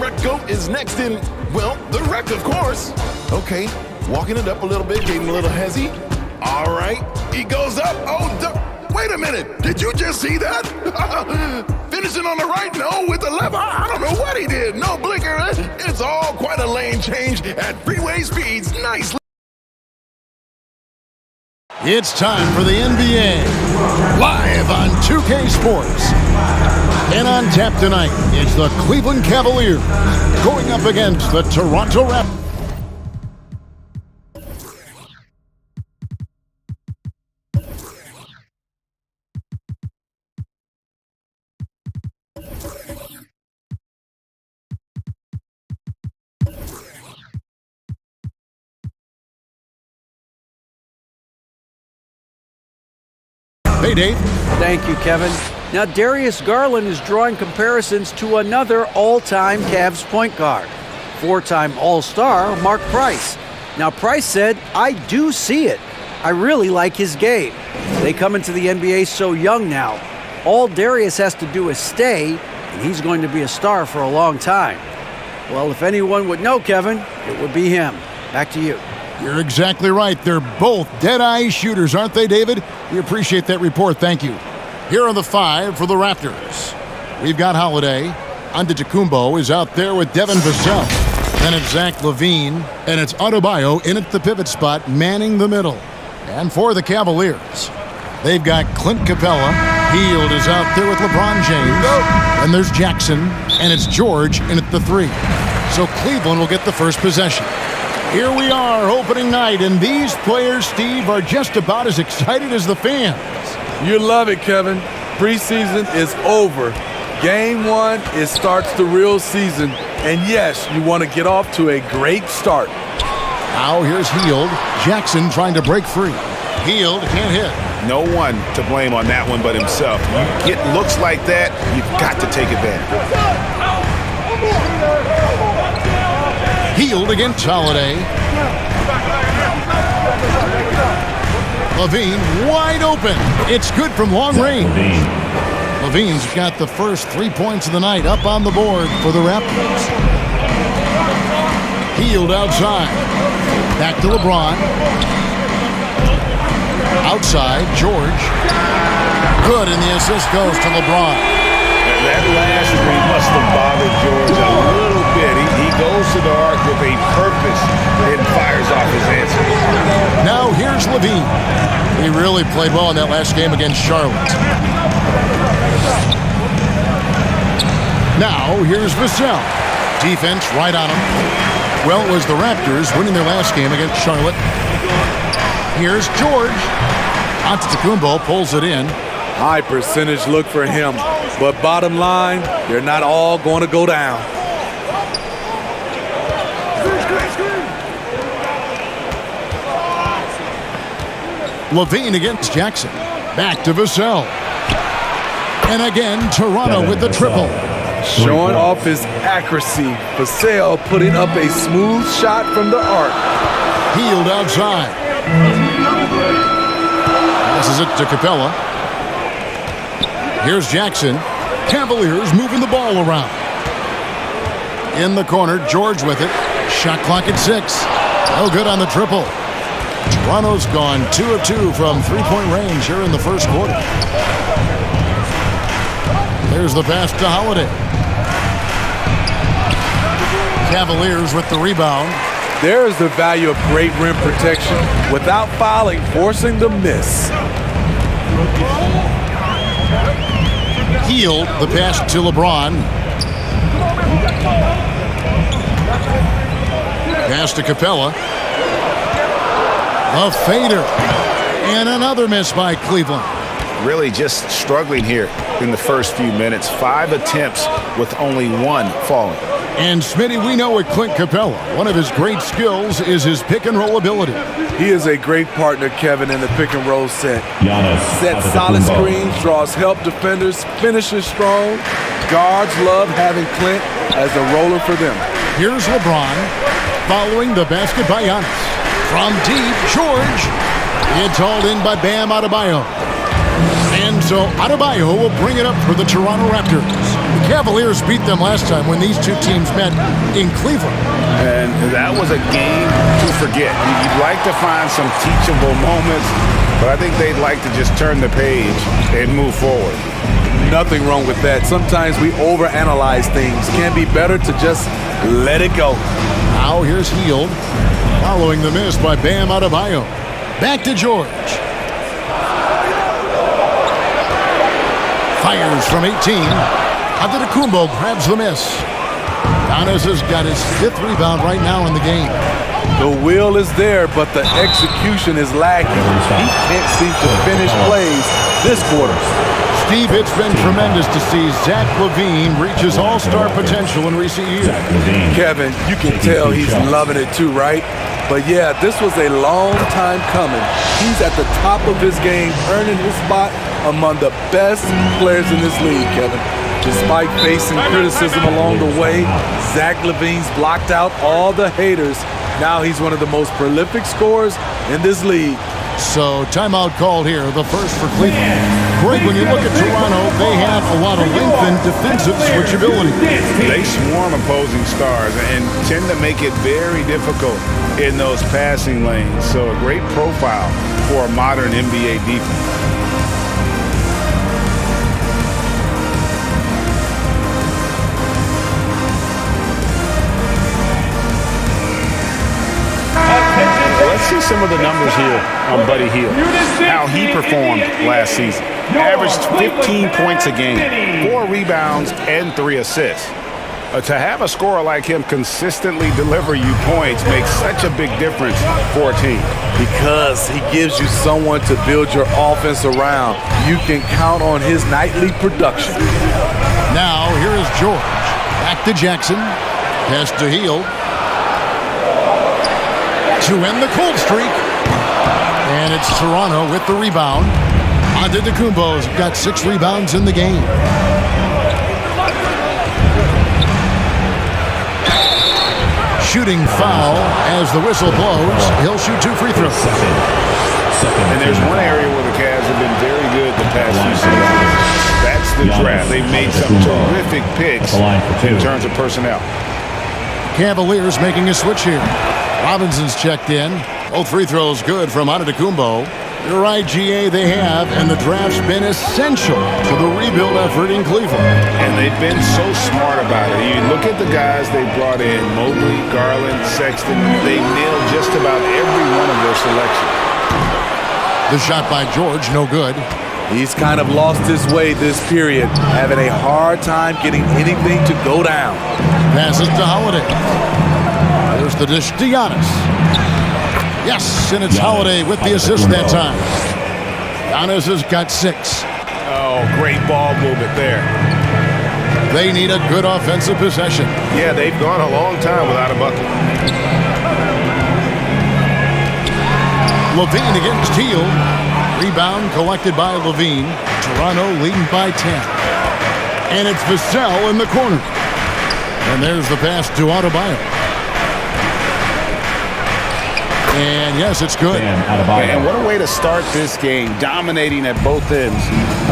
wreck goat is next in, well, the wreck, of course. Okay, walking it up a little bit, getting a little hezzy. All right, he goes up. Oh, wait a minute. Did you just see that? Finishing on the right, no, with the left. I don't know what he did. No blinker. It's all quite a lane change at freeway speeds. Nicely. It's time for the NBA, live on 2K Sports. And on tap tonight, it's the Cleveland Cavaliers going up against the Toronto Raptors. Hey, Dave. Thank you, Kevin. Now, Darius Garland is drawing comparisons to another all-time Cavs point guard, four-time All-Star Mark Price. Now, Price said, "I do see it. I really like his game. They come into the NBA so young now. All Darius has to do is stay, and he's going to be a star for a long time." Well, if anyone would know, Kevin, it would be him. Back to you. You're exactly right. They're both dead-eye shooters, aren't they, David? We appreciate that report. Thank you. Here are the five for the Raptors. We've got Holiday. Antetokounmpo is out there with Devin Vassell. Then it's Zach LaVine, and it's Adebayo in at the pivot spot, manning the middle. And for the Cavaliers, they've got Clint Capella. Hield is out there with LeBron James. And there's Jackson, and it's George in at the three. So Cleveland will get the first possession. Here we are, opening night, and these players, Steve, are just about as excited as the fans. You love it, Kevin. Preseason is over. Game one, it starts the real season. And yes, you want to get off to a great start. Now here's Hield. Jackson trying to break free. Hield can't hit. No one to blame on that one but himself. You get looks like that, you've got to take advantage. Hield against Holiday. LaVine wide open. It's good from long range. LaVine's got the first 3 points of the night up on the board for the Raptors. Hield outside. Back to LeBron. Outside, George. Good, and the assist goes to LeBron. That last three must have bothered George a little bit. He goes to the arc with a purpose and fires off his answer. Now here's LaVine. He really played well in that last game against Charlotte. Now here's Vassell. Defense right on him. Well, it was the Raptors winning their last game against Charlotte. Here's George. Antetokounmpo pulls it in. High percentage look for him. But bottom line, they're not all going to go down. LaVine against Jackson. Back to Vassell. And again, Toronto with the triple. Showing off his accuracy. Vassell putting up a smooth shot from the arc. Hield outside. Passes it to Capella. Here's Jackson. Cavaliers moving the ball around. In the corner, George with it. Shot clock at 6. No good on the triple. Toronto's gone 2 of 2 from three-point range here in the first quarter. There's the pass to Holiday. Cavaliers with the rebound. There is the value of great rim protection without fouling, forcing the miss. Hield, the pass to LeBron. Pass to Capella. A fader. And another miss by Cleveland. Really just struggling here in the first few minutes. 5 attempts with only 1 falling. And Smitty, we know with Clint Capella, one of his great skills is his pick-and-roll ability. He is a great partner, Kevin, in the pick-and-roll set. Sets solid screens, draws help defenders, finishes strong. Guards love having Clint as a roller for them. Here's LeBron following the basket by Giannis. From deep, George. It's hauled in by Bam Adebayo. And so Adebayo will bring it up for the Toronto Raptors. The Cavaliers beat them last time when these two teams met in Cleveland. And that was a game to forget. You'd like to find some teachable moments, but I think they'd like to just turn the page and move forward. Nothing wrong with that. Sometimes we overanalyze things. Can be better to just let it go. Now here's Hield, following the miss by Bam Adebayo. Back to George. Fires from 18. Antetokounmpo grabs the miss. Giannis has got his 5th rebound right now in the game. The will is there, but the execution is lacking. He can't seem to finish plays this quarter. Steve, it's been tremendous to see Zach LaVine reach his all-star potential in recent years. Kevin, you can tell he's loving it too, right? But yeah, this was a long time coming. He's at the top of his game, earning his spot among the best players in this league, Kevin. Despite facing criticism along the way, Zach LaVine's blocked out all the haters. Now he's one of the most prolific scorers in this league. So timeout called here, the first for Cleveland. Greg, when you look at Toronto, they have a lot of length and defensive switchability. They swarm opposing stars and tend to make it very difficult in those passing lanes. So a great profile for a modern NBA defense. Let's see some of the numbers here on Buddy Hield. How he performed last season. Averaged 15 points a game, 4 rebounds, and 3 assists. To have a scorer like him consistently deliver you points makes such a big difference for a team. Because he gives you someone to build your offense around. You can count on his nightly production. Now, here is George. Back to Jackson. Pass to Hield. To end the cold streak. And it's Toronto with the rebound. Antetokounmpo's got 6 rebounds in the game. Shooting foul as the whistle blows. He'll shoot 2 free throws. And there's one area where the Cavs have been very good the past few seasons. That's the draft. They've made some terrific picks in terms of personnel. Cavaliers making a switch here. Robinson's checked in. Both free throws good from Antetokounmpo. You're right, GA, they have, and the draft's been essential to the rebuild effort in Cleveland. And they've been so smart about it. You look at the guys they brought in, Mobley, Garland, Sexton. They nailed just about every one of their selections. The shot by George, no good. He's kind of lost his way this period, having a hard time getting anything to go down. Passes to Holiday. There's the dish to Giannis. Yes, and it's Holiday with the assist that time. Giannis has got 6. Oh, great ball movement there. They need a good offensive possession. Yeah, they've gone a long time without a bucket. LaVine against Hield. Rebound collected by LaVine. Toronto leading by 10. And it's Vassell in the corner. And there's the pass to Adebayo. And yes, it's good. And what a way to start this game, dominating at both ends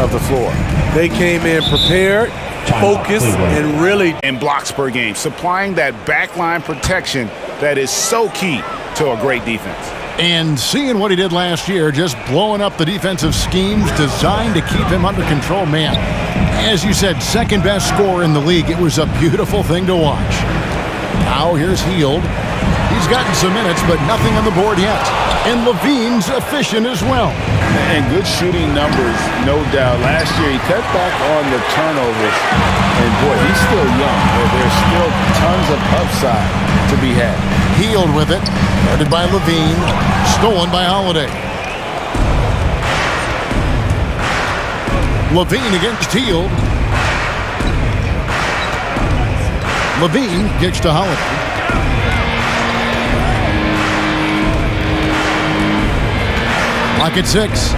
of the floor. They came in prepared, focused, and really in blocks per game, supplying that backline protection that is so key to a great defense. And seeing what he did last year, just blowing up the defensive schemes designed to keep him under control, man. As you said, second best scorer in the league. It was a beautiful thing to watch. Now here's Hield. He's gotten some minutes, but nothing on the board yet. And LaVine's efficient as well. And good shooting numbers, no doubt. Last year, he cut back on the turnovers. And, boy, he's still young. There's still tons of upside to be had. Hield with it. Guarded by LaVine. Stolen by Holiday. LaVine against Hield. LaVine gets to Holiday. Lock at 6.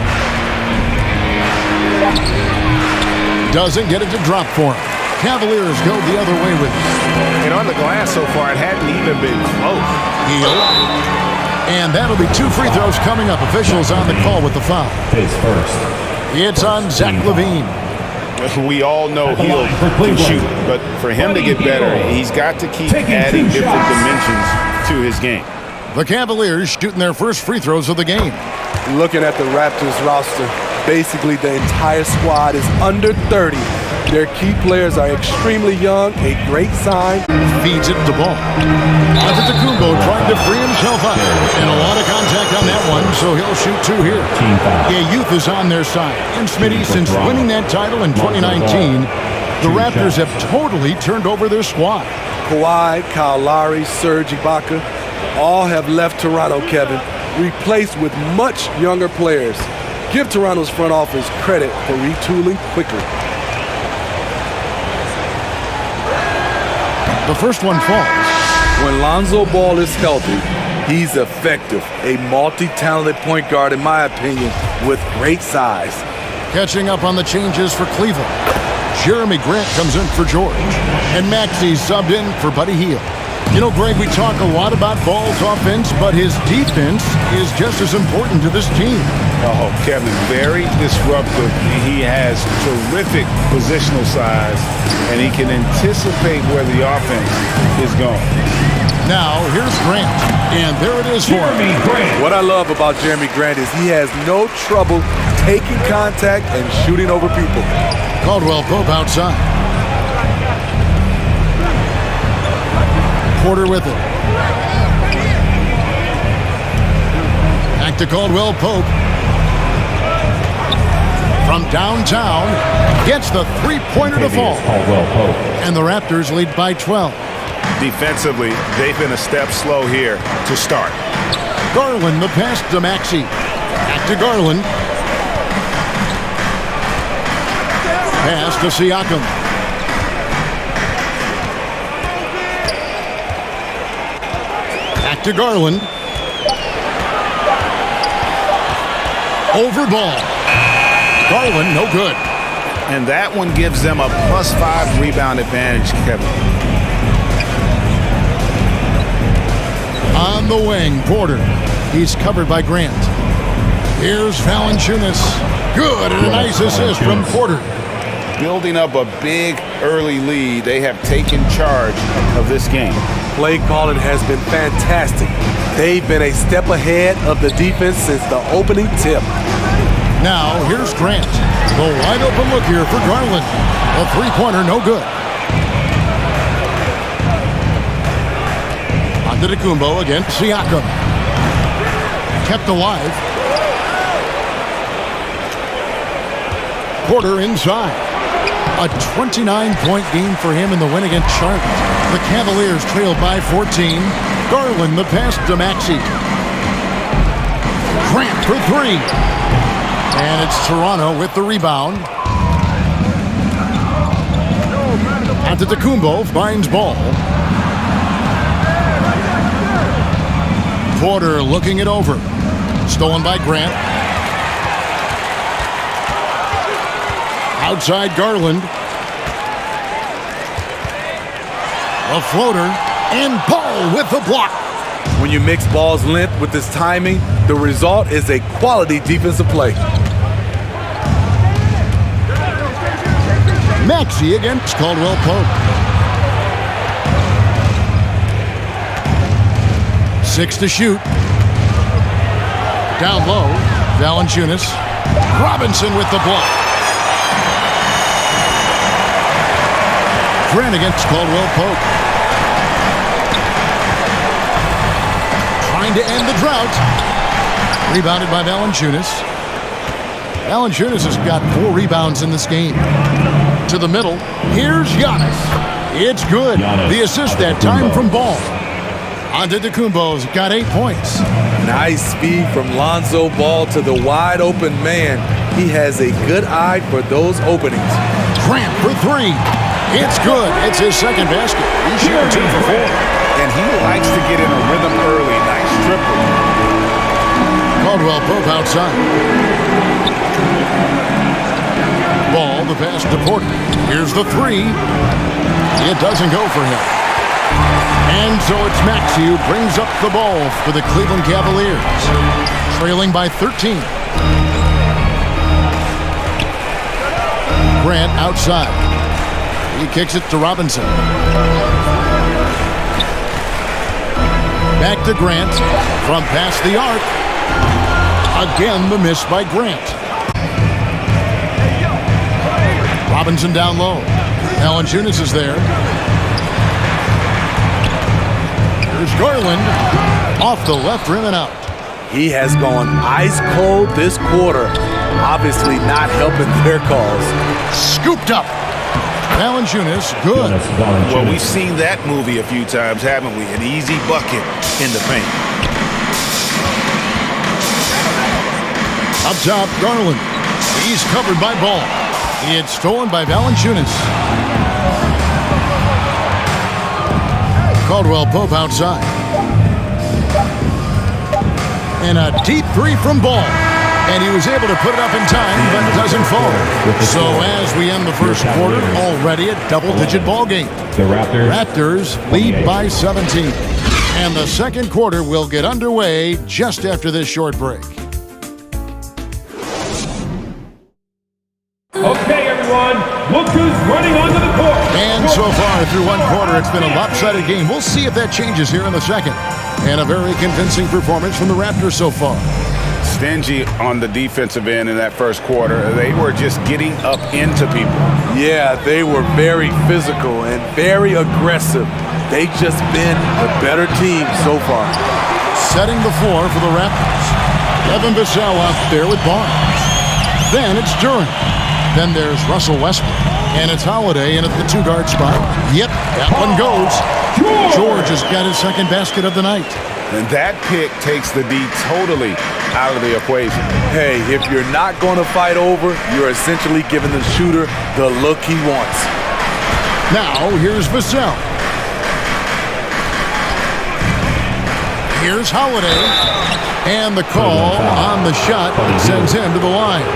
Doesn't get it to drop for him. Cavaliers go the other way with it. And on the glass so far, it hadn't even been close. Hield. And that'll be 2 free throws coming up. Officials on the call with the foul. Face first. It's on Zach LaVine. We all know he'll can shoot, but for him to get better, he's got to keep adding different dimensions to his game. The Cavaliers shooting their first free throws of the game. Looking at the Raptors roster, basically the entire squad is under 30. Their key players are extremely young, a great sign. Feeds it to Ball. Antetokounmpo trying to free himself up. And a lot of contact on that one, so he'll shoot two here. Yeah, youth is on their side. And Smitty, since winning that title in 2019, the Raptors have totally turned over their squad. Kawhi, Kyle Lowry, Serge Ibaka, all have left Toronto, Kevin, replaced with much younger players. Give Toronto's front office credit for retooling quickly. The first one falls. When Lonzo Ball is healthy, he's effective. A multi-talented point guard, in my opinion, with great size. Catching up on the changes for Cleveland. Jeremy Grant comes in for George. And Maxey subbed in for Buddy Hield. You know, Greg, we talk a lot about Ball's offense, but his defense is just as important to this team. Oh, Kevin, very disruptive. He has terrific positional size, and he can anticipate where the offense is going. Now, here's Grant, and there it is for him. What I love about Jeremy Grant is he has no trouble taking contact and shooting over people. Caldwell Pope outside. Porter with it. Back to Caldwell Pope. From downtown, gets the three-pointer to fall. And the Raptors lead by 12. Defensively, they've been a step slow here to start. Garland, the pass to Maxey. Back to Garland. Pass to Siakam. Back to Garland. Over Ball. Garland, no good. And that one gives them a +5 rebound advantage, Kevin. On the wing, Porter. He's covered by Grant. Here's Valanciunas. Good, and a nice assist from Porter. Building up a big early lead, they have taken charge of this game. Play calling has been fantastic. They've been a step ahead of the defense since the opening tip. Now, here's Grant. The wide open look here for Garland. A three-pointer, no good. Antetokounmpo against Siakam. Kept alive. Porter inside. A 29-point game for him in the win against Charlotte. The Cavaliers trailed by 14. Garland the pass to Maxey. Grant for three. And it's Toronto with the rebound. Antetokounmpo finds Ball. Porter looking it over. Stolen by Grant. Outside Garland. A floater. And Ball with the block. When you mix Ball's length with his timing, the result is a quality defensive play. Maxey against Caldwell Pope. 6 to shoot. Down low, Valanciunas. Robinson with the block. Grant against Caldwell Pope. Trying to end the drought. Rebounded by Valanciunas. Valanciunas has got 4 rebounds in this game. To the middle. Here's Giannis. It's good. The assist that time from Ball. Antetokounmpo's got 8 points. Nice speed from Lonzo Ball to the wide open man. He has a good eye for those openings. Grant for 3. It's good. It's his second basket. He's shooting 2 for 4. And he likes to get in a rhythm early. Nice triple. Caldwell Pope outside. Ball, the pass to Porter. Here's the 3. It doesn't go for him. And so it's Maxey who brings up the ball for the Cleveland Cavaliers. Trailing by 13. Grant outside. He kicks it to Robinson. Back to Grant from past the arc. Again, the miss by Grant. Robinson down low. Valanciunas is there. Here's Garland. Off the left rim and out. He has gone ice cold this quarter. Obviously not helping their cause. Scooped up. Valanciunas, good. Well, we've seen that movie a few times, haven't we? An easy bucket in the paint. Up top, Garland. He's covered by Ball. It's stolen by Valanciunas. Caldwell Pope outside. And a deep three from Ball. And he was able to put it up in time, but it doesn't fall. So as we end the first quarter, already a double-digit ball game. The Raptors lead by 17. And the second quarter will get underway just after this short break. Okay, everyone, look who's running onto the court. And so far through one quarter, it's been a lopsided game. We'll see if that changes here in the second. And a very convincing performance from the Raptors so far. Stingy on the defensive end in that first quarter. They were just getting up into people. Yeah, they were very physical and very aggressive. They've just been the better team so far. Setting the floor for the Raptors. Evan Vassell out there with Barnes. Then it's Durant. Then there's Russell Westbrook. And it's Holiday in at the two-guard spot. Yep, that one goes. George has got his second basket of the night. And that pick takes the D totally out of the equation. Hey, if you're not going to fight over, you're essentially giving the shooter the look he wants. Now, here's Vassell. Here's Holiday. And the call on the shot sends him to the line.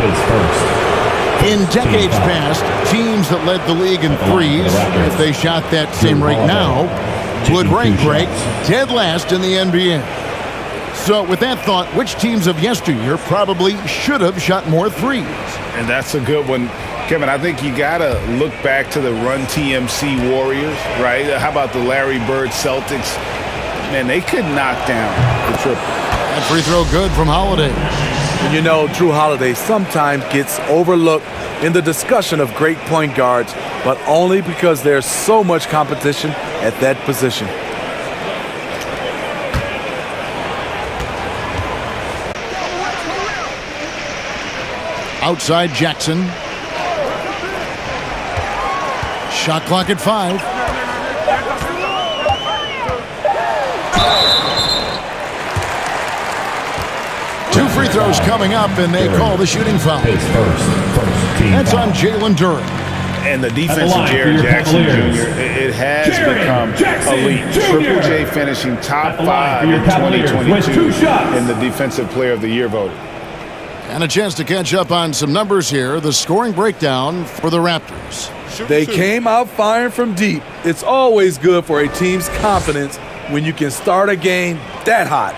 In decades past, teams that led the league in threes, if they shot that same rate now, would rank break dead last in the NBA. So with that thought, which teams of yesteryear probably should have shot more threes? And that's a good one. Kevin, I think you got to look back to the Run TMC Warriors, right? How about the Larry Bird Celtics? Man, they could knock down the triple. That free throw good from Holiday. And you know, Drew Holiday sometimes gets overlooked in the discussion of great point guards, but only because there's so much competition at that position. Outside Jackson. Shot clock at 5. Two free throws coming up, and they call the shooting foul. That's on Jalen Durant. And the defense of Jared Jackson Jr., it has become elite. Triple J finishing top 5 in 2022 in the Defensive Player of the Year voting. And a chance to catch up on some numbers here. The scoring breakdown for the Raptors. They came out firing from deep. It's always good for a team's confidence when you can start a game that hot.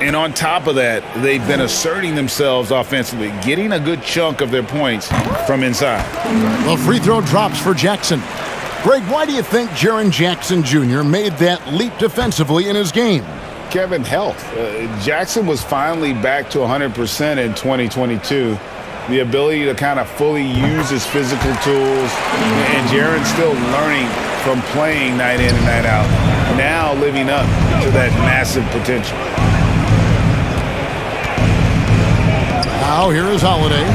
And on top of that, they've been asserting themselves offensively, getting a good chunk of their points from inside. The free throw drops for Jackson. Greg, why do you think Jaren Jackson Jr. made that leap defensively in his game? Kevin, health. Jackson was finally back to 100% in 2022. The ability to kind of fully use his physical tools. And Jaren's still learning from playing night in and night out. Now living up to that massive potential. Now here is Holiday.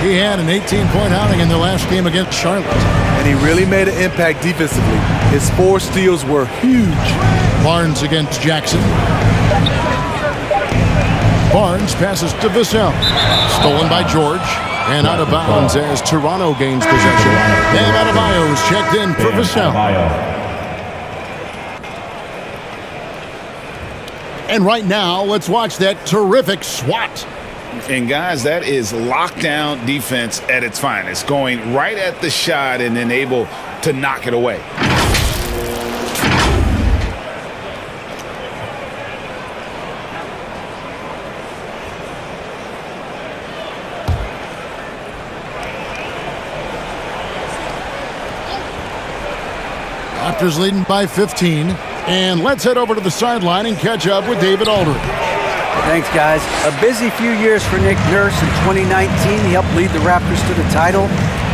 He had an 18-point outing in the last game against Charlotte. And he really made an impact defensively. His 4 steals were huge. Barnes against Jackson. Barnes passes to Vassell. Stolen by George. And out of bounds as Toronto gains possession. And Adebayo's checked in for Vassell. And right now, let's watch that terrific swat. And guys, that is lockdown defense at its finest. Going right at the shot and then able to knock it away. Raptors leading by 15. And let's head over to the sideline and catch up with David Aldridge. Thanks, guys. A busy few years for Nick Nurse. In 2019, he helped lead the Raptors to the title,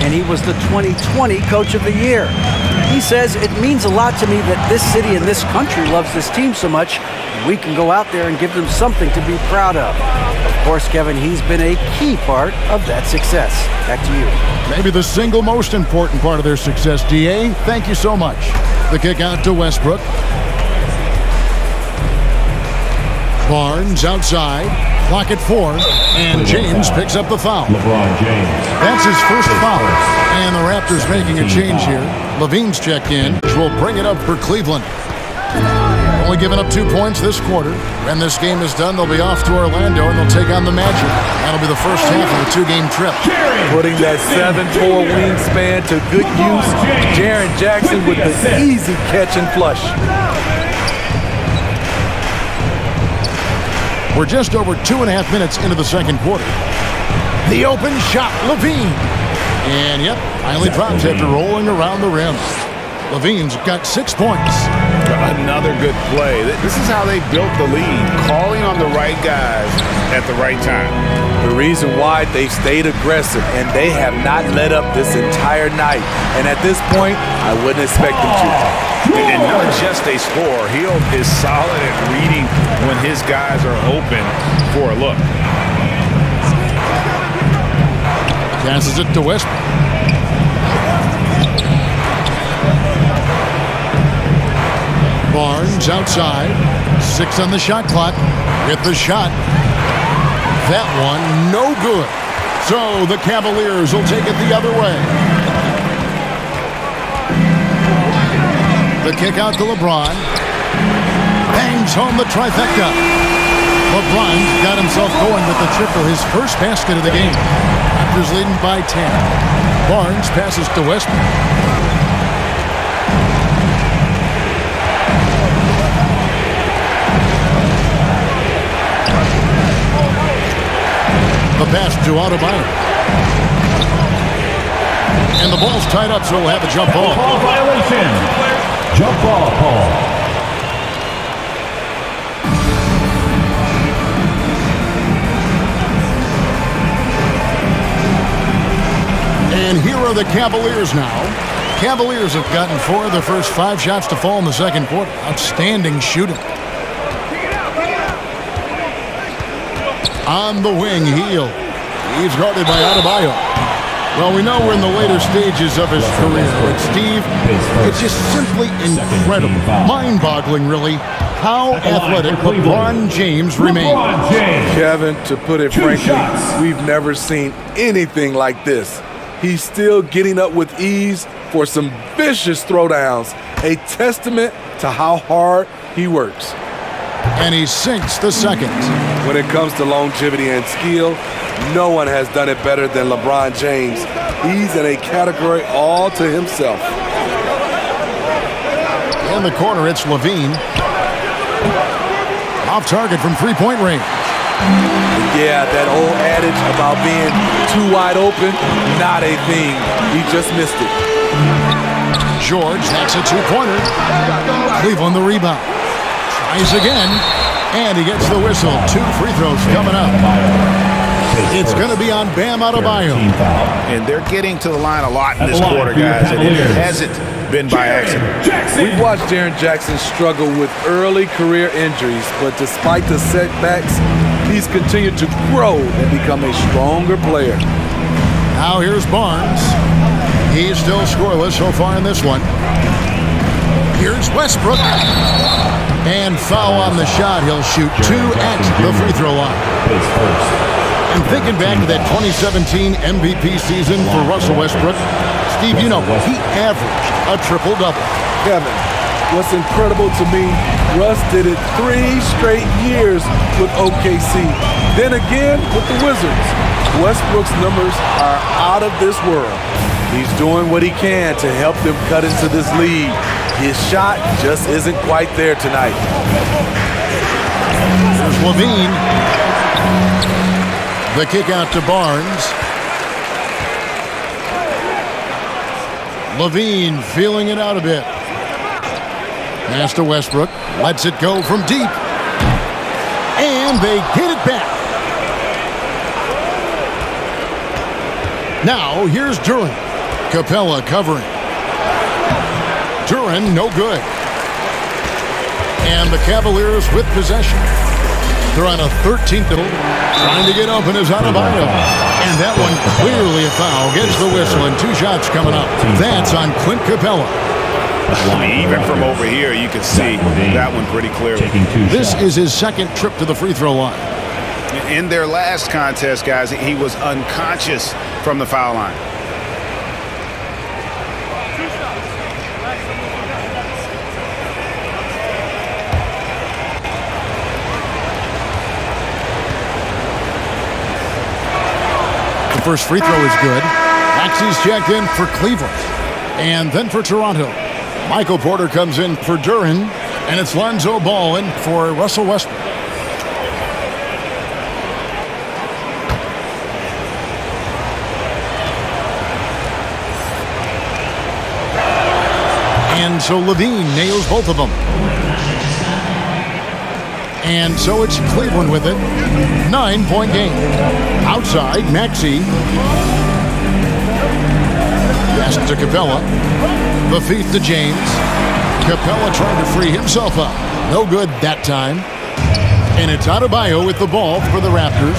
and he was the 2020 Coach of the Year. He says, it means a lot to me that this city and this country loves this team so much, and we can go out there and give them something to be proud of. Of course, Kevin, he's been a key part of that success. Back to you. Maybe the single most important part of their success, D.A. Thank you so much. The kick out to Westbrook. Barnes outside, clock at 4, and James picks up the foul. LeBron James. That's his first foul. And the Raptors making a change here. Levine's checked in, which will bring it up for Cleveland. Only giving up 2 points this quarter. When this game is done, they'll be off to Orlando, and they'll take on the Magic. That'll be the first half of a 2-game trip. Putting that 7'4" wingspan to good use. Jaren Jackson with the easy catch and flush. We're just over 2.5 minutes into the second quarter. The open shot, Levine. And yep, finally drops after rolling around the rim. Levine's got 6 points. Another good play. This is how they built the lead, calling on the right guys at the right time. The reason why they've stayed aggressive, and they have not let up this entire night. And at this point, I wouldn't expect them to. And not just a scorer. Hill is solid at reading when his guys are open for a look. Passes it to Westbrook. Barnes outside. 6 on the shot clock. With the shot. That one no good. So the Cavaliers will take it the other way. The kick out to LeBron. Bangs home the trifecta. LeBron got himself going with the triple, his first basket of the game. Raptors leading by 10. Barnes passes to Westbrook. The pass to Adebayo. And the ball's tied up, so we'll have a jump ball. Ball violation. Jump ball call. And here are the Cavaliers now. Cavaliers have gotten 4 of their first 5 shots to fall in the second quarter. Outstanding shooting. On the wing, Hill. He's guarded by Adebayo. Well, we know we're in the later stages of his career, but Steve, it's just simply incredible, mind-boggling, really, how athletic LeBron James remains. Kevin, to put it frankly, we've never seen anything like this. He's still getting up with ease for some vicious throwdowns, a testament to how hard he works. And he sinks the second. When it comes to longevity and skill, no one has done it better than LeBron James. He's in a category all to himself. In the corner, it's Levine. Off target from three-point range. Yeah, that old adage about being too wide open, not a thing. He just missed it. George, that's a two-pointer. Cleveland the rebound. Tries again, and he gets the whistle. 2 free throws coming up. It's going to be on Bam Adebayo. And they're getting to the line a lot in this quarter, guys, and it hasn't been by accident. We've watched Jaren Jackson struggle with early career injuries, but despite the setbacks, he's continued to grow and become a stronger player. Now here's Barnes. He's still scoreless so far in this one. Here's Westbrook. And foul on the shot. He'll shoot 2 at the free throw line. And thinking back to that 2017 MVP season for Russell Westbrook, Steve, you know, he averaged a triple-double. Kevin, what's incredible to me, Russ did it 3 straight years with OKC. Then again with the Wizards. Westbrook's numbers are out of this world. He's doing what he can to help them cut into this lead. His shot just isn't quite there tonight. There's Levine. The kick out to Barnes. Levine feeling it out a bit. Pass to Westbrook. Lets it go from deep. And they get it back. Now, here's Duran. Capella covering. Duran, no good. And the Cavaliers with possession. They're on a 13th. Trying to get open is Adebayo. And that one clearly a foul. Gets the whistle and 2 shots coming up. That's on Clint Capella. Even from over here, you can see that one pretty clearly. This is his second trip to the free throw line. In their last contest, guys, he was unconscious from the foul line. The first free throw is good. Maxi's checked in for Cleveland. And then for Toronto, Michael Porter comes in for Duran. And it's Lonzo Ball in for Russell Westbrook. And so Levine nails both of them. And so it's Cleveland with it. 9-point game. Outside, Maxey. Pass to Capella. The feed to James. Capella trying to free himself up. No good that time. And it's Adebayo with the ball for the Raptors.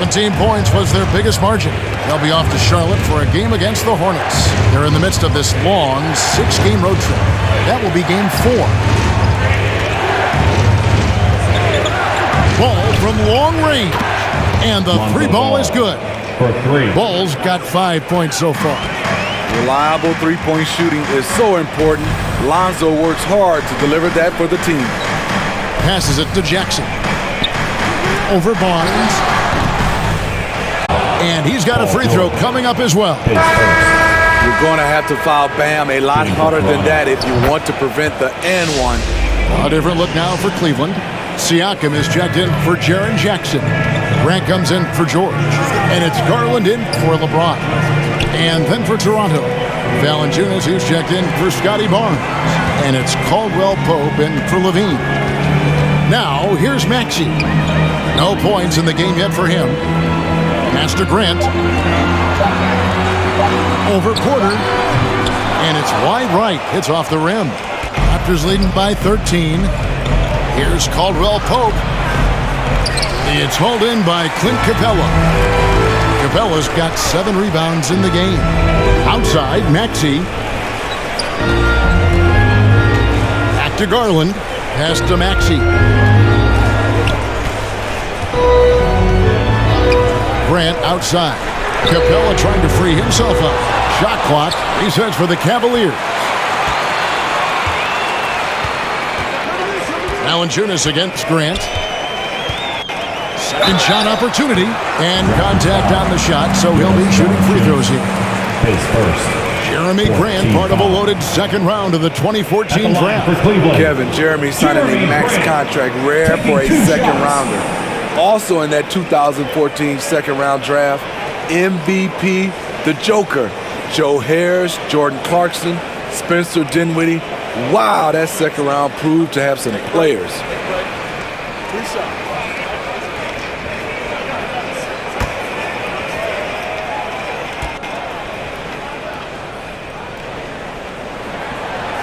17 points was their biggest margin. They'll be off to Charlotte for a game against the Hornets. They're in the midst of this long 6-game road trip. That will be game 4. Ball from long range. And the three ball is good. For 3. Ball's got 5 points so far. Reliable three-point shooting is so important. Lonzo works hard to deliver that for the team. Passes it to Jackson. Over Barnes. And he's got a free throw coming up as well. You're going to have to foul Bam a lot harder than that if you want to prevent the and one. A different look now for Cleveland. Siakam is checked in for Jaren Jackson. Grant comes in for George. And it's Garland in for LeBron. And then for Toronto, Valanciunas is checked in for Scotty Barnes. And it's Caldwell Pope in for Levine. Now, here's Maxey. No points in the game yet for him. Pass to Grant. Over Porter. And it's wide right. It's off the rim. Raptors leading by 13. Here's Caldwell Pope. It's hauled in by Clint Capella. Capella's got 7 rebounds in the game. Outside, Maxey. Back to Garland. Pass to Maxey. Grant outside. Capella trying to free himself up. Shot clock resets for the Cavaliers. Valanciunas against Grant. Second shot opportunity. And contact on the shot, so he'll be shooting free throws here. Face first. Jeremy Grant, part of a loaded second round of the 2014 draft. Kevin, Jeremy signing a max contract, rare for a second rounder. Also in that 2014 second round draft, MVP, the Joker, Joe Harris, Jordan Clarkson, Spencer Dinwiddie. Wow, that second round proved to have some players.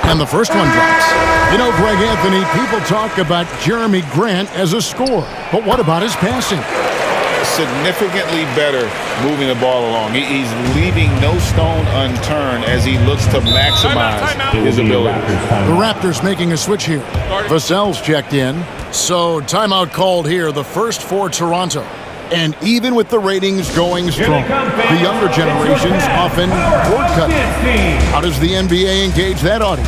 And the first one drops. You know, Greg Anthony, people talk about Jeremy Grant as a scorer. But what about his passing? Significantly better moving the ball along. He's leaving no stone unturned as he looks to maximize his ability. The Raptors making a switch here. Vassell's checked in. So timeout called here, the first for Toronto. And even with the ratings going strong, the younger generations often cord cut. How does the NBA engage that audience?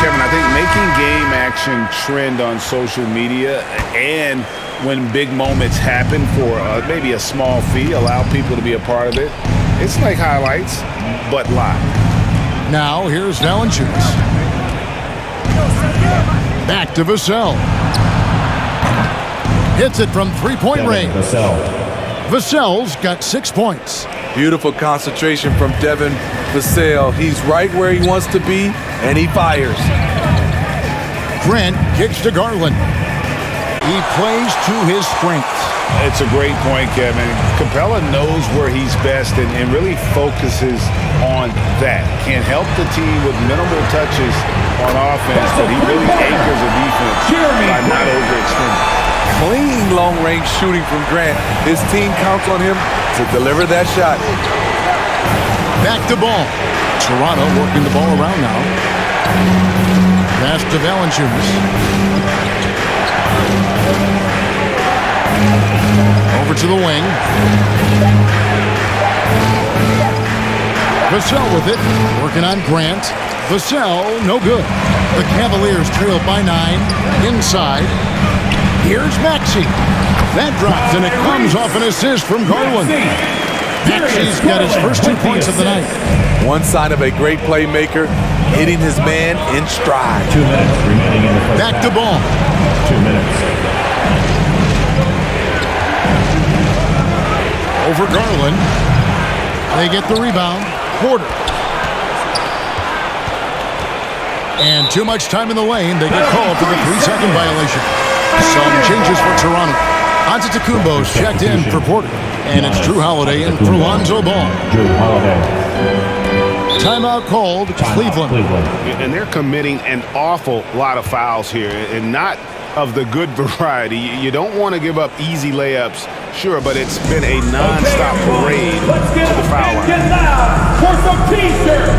Kevin, I think making game action trend on social media and when big moments happen for maybe a small fee, allow people to be a part of it. It's like highlights, but live. Now here's Valanciunas. Back to Vassell. Hits it from three-point range. Vassell's got 6 points. Beautiful concentration from Devin Vassell. He's right where he wants to be, and he fires. Grant kicks to Garland. He plays to his strengths. It's a great point, Kevin. Capella knows where he's best and really focuses on that. Can help the team with minimal touches on offense, but he really anchors a defense by not overextending. Clean long-range shooting from Grant. His team counts on him to deliver that shot. Back to ball. Toronto working the ball around now. Pass to Valanciunas. Over to the wing. Vassell with it. Working on Grant. Vassell, no good. The Cavaliers trail by 9. Inside. Here's Maxey. That drops, and it comes off an assist from Garland. Maxey's got his first 2 points of the night. One sign of a great playmaker, hitting his man in stride. 2 minutes remaining in the first Back to ball. 2 minutes. Over Garland. They get the rebound. Porter. And too much time in the lane. They get called for the 3-second violation. Some changes for Toronto. Antetokounmpo's checked in for Porter. And it's Drew Holiday in for Lonzo Ball. Drew Holiday. Timeout called Cleveland. And they're committing an awful lot of fouls here, and not of the good variety. You don't want to give up easy layups, sure, but it's been a non-stop parade to the foul line. Get loud for some T-shirts.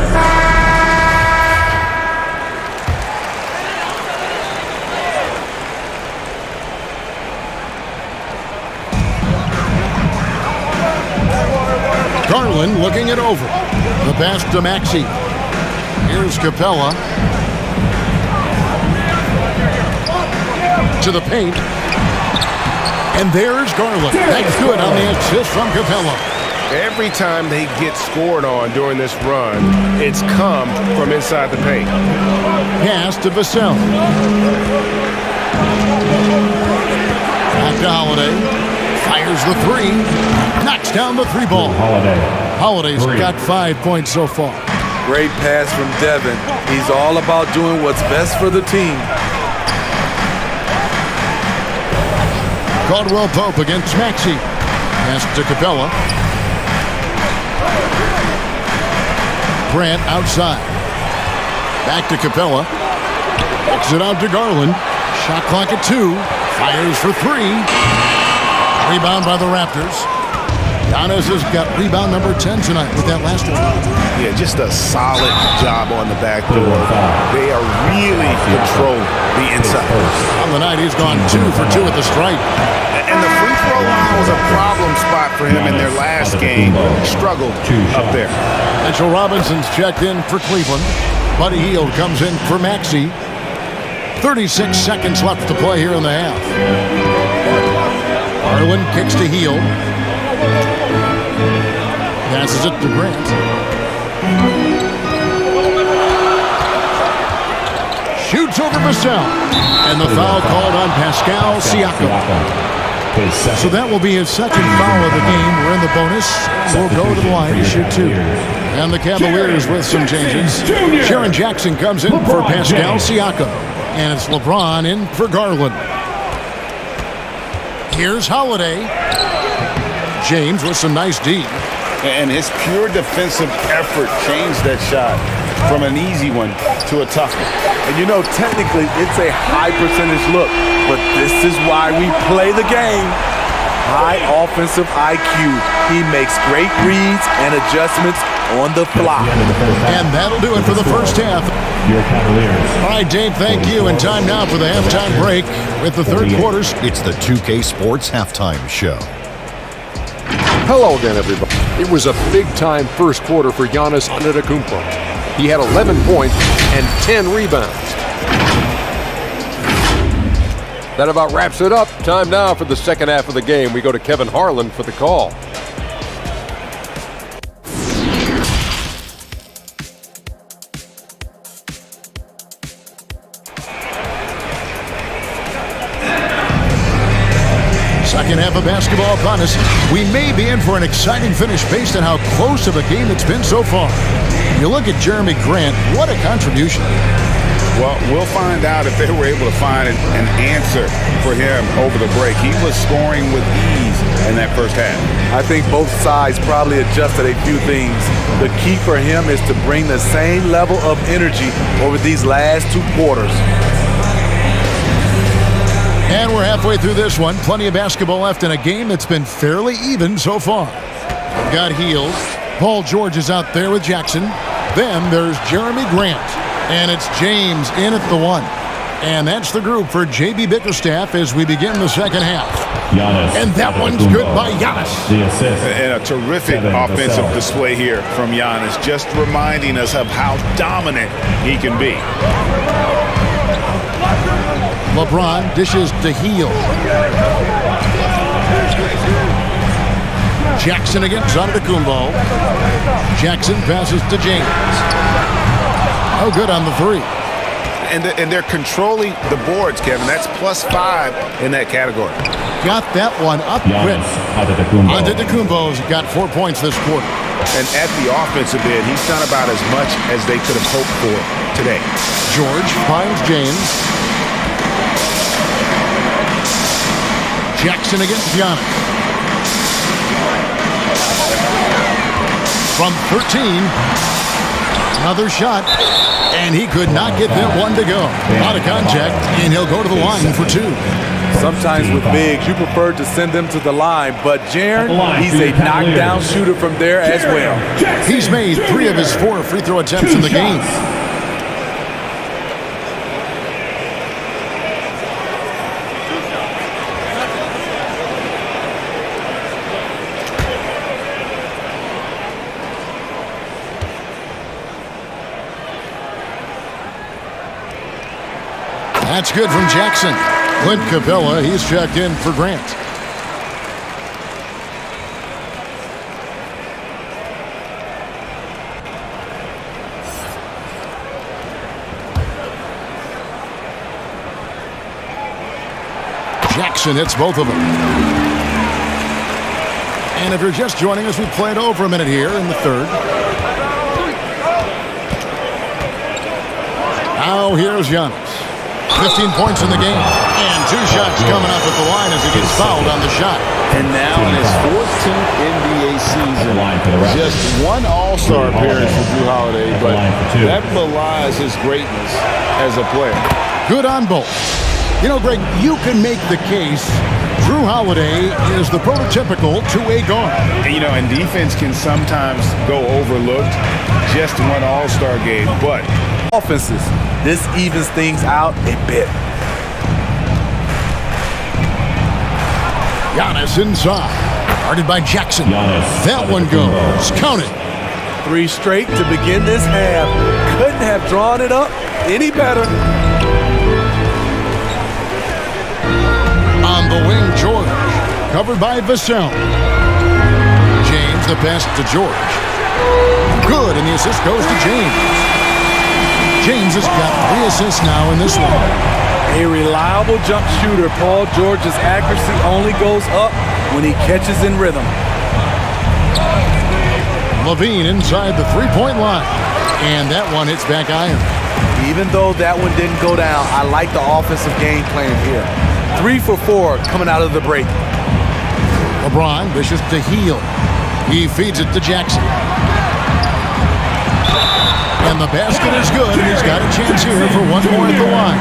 Garland looking it over. The pass to Maxey. Here's Capella. To the paint. And there's Garland. That's good on the assist from Capella. Every time they get scored on during this run, it's come from inside the paint. Pass to Vassell. Back to Holiday. Fires the 3. Knocks down the 3 ball. Holiday's got 5 points so far. Great pass from Devin. He's all about doing what's best for the team. Caldwell Pope against Maxey. Pass to Capella. Grant outside. Back to Capella. Kicks it out to Garland. Shot clock at 2. Fires for 3. Rebound by the Raptors. Giannis has got rebound number 10 tonight with that last one. Yeah, just a solid job on the back door. They are really controlling the inside. On the night, he's gone 2 for 2 at the stripe. And the free throw line was a problem spot for him in their last game. He struggled up there. Mitchell Robinson's checked in for Cleveland. Buddy Hield comes in for Maxey. 36 seconds left to play here in the half. Garland kicks to Hield. Passes it to Grant. Shoots over Vassell. And the foul called on Pascal Siakam. So that will be his second foul of the game. We're in the bonus. We'll go to the line to shoot 2. And the Cavaliers with some changes. Sharon Jackson comes in for Pascal Siakam. And it's LeBron in for Garland. Here's Holiday. James with some nice D. And his pure defensive effort changed that shot from an easy one to a tough one. And you know, technically, it's a high percentage look, but this is why we play the game. High offensive IQ. He makes great reads and adjustments on the fly. And that'll do it for the first half. Your Cavaliers. All right, Dave, thank you. And time now for the halftime break with the third quarters. It's the 2K Sports Halftime Show. Hello again, everybody. It was a big-time first quarter for Giannis Antetokounmpo. He had 11 points and 10 rebounds. That about wraps it up. Time now for the second half of the game. We go to Kevin Harlan for the call. Second half of basketball upon us. We may be in for an exciting finish based on how close of a game it's been so far. You look at Jeremy Grant, what a contribution. Well, we'll find out if they were able to find an answer for him over the break. He was scoring with ease in that first half. I think both sides probably adjusted a few things. The key for him is to bring the same level of energy over these last 2 quarters. And we're halfway through this one. Plenty of basketball left in a game that's been fairly even so far. Got Healed. Paul George is out there with Jackson. Then there's Jeremy Grant. And it's James in at the 1. And that's the group for J.B. Bickerstaff as we begin the second half. And that one's good by Giannis. The assist. And a terrific offensive display here from Giannis, just reminding us of how dominant he can be. LeBron dishes to Heal. Jackson against Antetokounmpo. Jackson passes to James. Oh, good on the 3. And they're controlling the boards, Kevin. That's +5 in that category. Got that one up quick. Antetokounmpo's got 4 points this quarter. And at the offensive end, he's done about as much as they could have hoped for today. George finds James. Jackson against Giannis. From 13. Another shot. And he could not get that one to go. Out of contact, and he'll go to the line for 2. Sometimes with bigs, you prefer to send them to the line, but Jaren, he's a knockdown shooter from there as well. He's made 3 of his 4 free throw attempts in the game. That's good from Jackson. Clint Capella, he's checked in for Grant. Jackson hits both of them. And if you're just joining us, we've played over a minute here in the third. Now here's Giannis. 15 points in the game, and 2 shots coming up at the line as he gets fouled on the shot. And now in his 14th NBA season, just 1 All-Star appearance for Jrue Holiday, but that belies his greatness as a player. Good on both. You know, Greg, you can make the case Jrue Holiday is the prototypical two-way guard. And defense can sometimes go overlooked. Just 1 All-Star game, but offenses, this evens things out a bit. Giannis inside. Guarded by Jackson. That one goes. Count it. 3 straight to begin this half. Couldn't have drawn it up any better. On the wing, George. Covered by Vassell. James, the pass to George. Good, and the assist goes to James. James has got 3 assists now in this one. A reliable jump shooter. Paul George's accuracy only goes up when he catches in rhythm. Levine inside the 3-point line. And that one hits back iron. Even though that one didn't go down, I like the offensive game plan here. 3 for 4 coming out of the break. LeBron wishes to Heal. He feeds it to Jackson. And the basket is good, and he's got a chance here for 1 more at the line.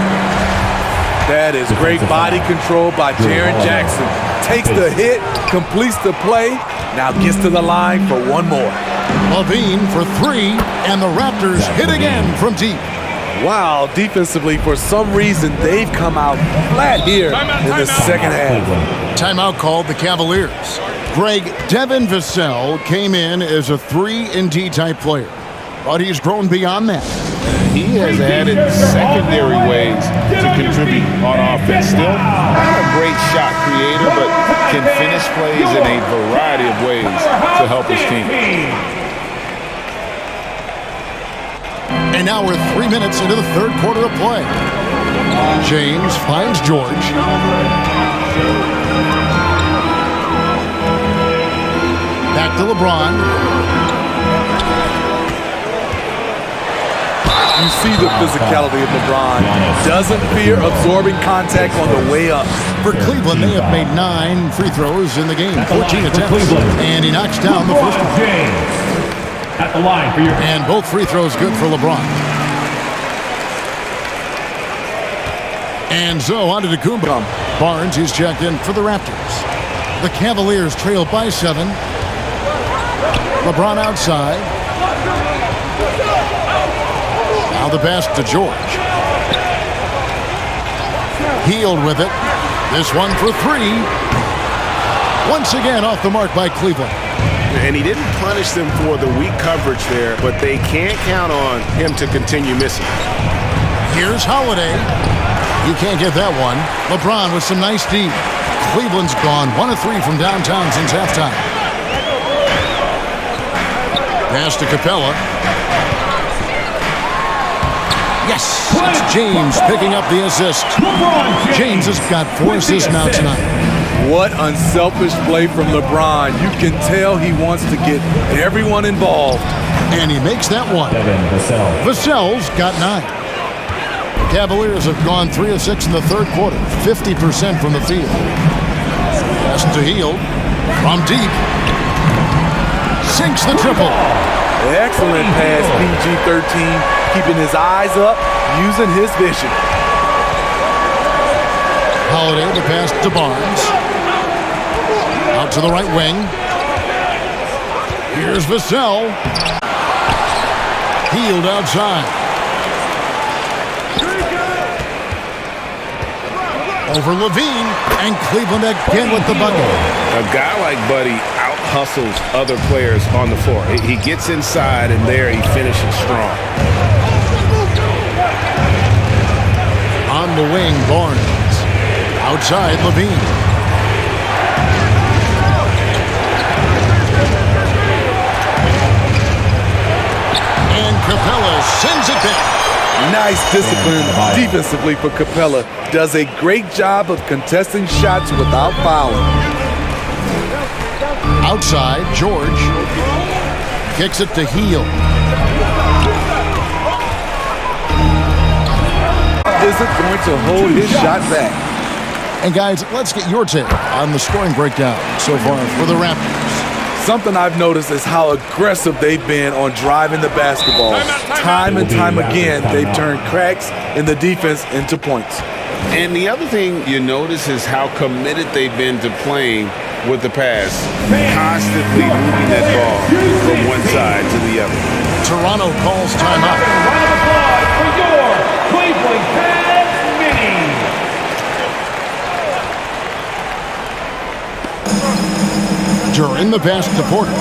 That is great body control by Jaren Jackson. Takes the hit, completes the play, now gets to the line for 1 more. Levine for 3, and the Raptors hit again from deep. Wow, defensively, for some reason, they've come out flat here in the second half. Timeout called the Cavaliers. Greg, Devin Vassell came in as a 3-and-D type player, but he's grown beyond that. He has added secondary ways to contribute on offense. Still not a great shot creator, but can finish plays in a variety of ways to help his team. And now we're 3 minutes into the third quarter of play. James finds George. Back to LeBron. You see the physicality of LeBron. Doesn't fear absorbing contact on the way up. For Cleveland, they have made 9 free throws in the game, 14 attempts, and he knocks down the first one. At the line for your... And both free throws good for LeBron. And so on to Antetokounmpo. Barnes is checked in for the Raptors. The Cavaliers trail by 7. LeBron outside. Now the pass to George. Healed with it. This one for 3. Once again off the mark by Cleveland. And he didn't punish them for the weak coverage there, but they can't count on him to continue missing. Here's Holiday. You can't get that one. LeBron with some nice D. Cleveland's gone 1 of 3 from downtown since halftime. Pass to Capella. Yes, it's James picking up the assist. James has got 4 assists now tonight. What unselfish play from LeBron. You can tell he wants to get everyone involved. And he makes that one. Vassell's got 9. The Cavaliers have gone 3 of 6 in the third quarter, 50% from the field. Pass to Hield from deep. Sinks the triple. Excellent pass, PG-13, keeping his eyes up, using his vision. Holiday, the pass to Barnes. Out to the right wing. Here's Vassell. Hield outside. Over Levine, and Cleveland again with the bucket. A guy like Buddy out-hustles other players on the floor. He gets inside, and there he finishes strong. On the wing, Barnes. Outside, Levine. And Capella sends it back. Nice discipline defensively for Capella. Does a great job of contesting shots without fouling. Outside, George. Kicks it to Hield. Isn't going to hold his shot back. And guys, let's get your take on the scoring breakdown so far for the Raptors. Something I've noticed is how aggressive they've been on driving the basketball. Time and time again, they've turned cracks in the defense into points. And the other thing you notice is how committed they've been to playing with the pass, constantly moving that ball from one side to the other. Toronto calls timeout. Round of applause for your Cleveland Cavs mini. During the pass to Porter.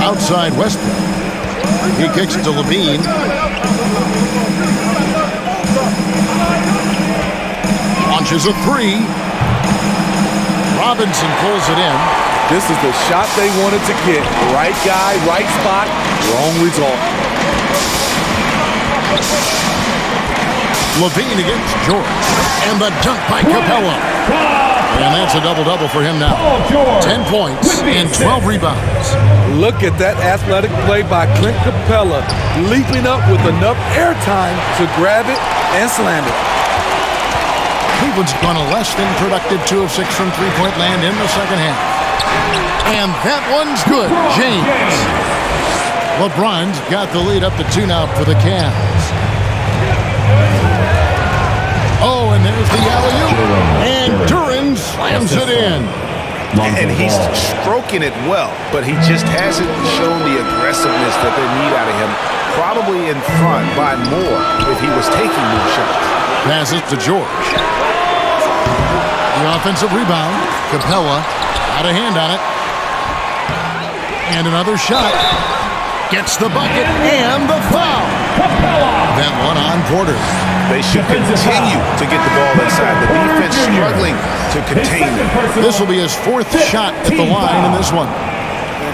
Outside Westbrook. He kicks it to Levine. Launches a 3. Robinson pulls it in. This is the shot they wanted to get. Right guy, right spot, wrong result. Levine against George. And the dunk by Capella. And that's a double-double for him now. 10 points and 12 rebounds. Look at that athletic play by Clint Capella, leaping up with enough airtime to grab it and slam it. Cleveland's gone a less than productive 2 of 6 from three-point land in the second half. And that one's good. James. LeBron's got the lead up to 2 now for the Cavs. Oh, and there's the alley-oop. And Duran slams it in. And he's stroking it well, but he just hasn't shown the aggressiveness that they need out of him. Probably in front by more if he was taking more shots. Passes to George. The offensive rebound. Capella out of hand on it. And another shot. Gets the bucket and the foul. That one on Porter. They should continue to get the ball inside. The defense struggling to contain them. This will be his 4th shot at the line in this one.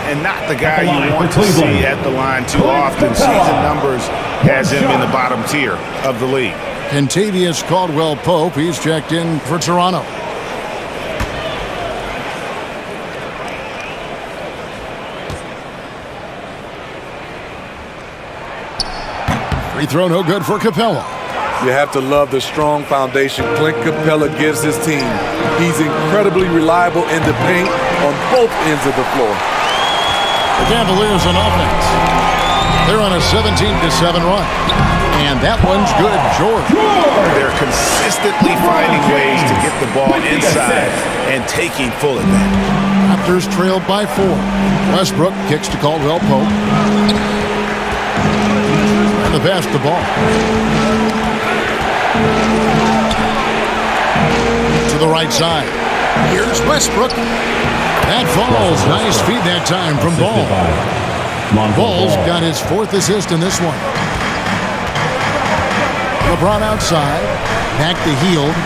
And not the guy you want to see at the line too often. Season numbers has him in the bottom tier of the league. Kentavious Caldwell-Pope, he's checked in for Toronto. Free throw no good for Capella. You have to love the strong foundation Clint Capella gives his team. He's incredibly reliable in the paint on both ends of the floor. The Cavaliers on offense. They're on a 17-7 run. And that one's good, George. They're consistently finding ways to get the ball inside and taking full advantage. Raptors trailed by 4. Westbrook kicks to Caldwell Pope. And the pass to Ball. To the right side. Here's Westbrook. That falls. Nice feed that time from Ball. Ball's got his 4th assist in this one. LeBron outside. Back to Hield.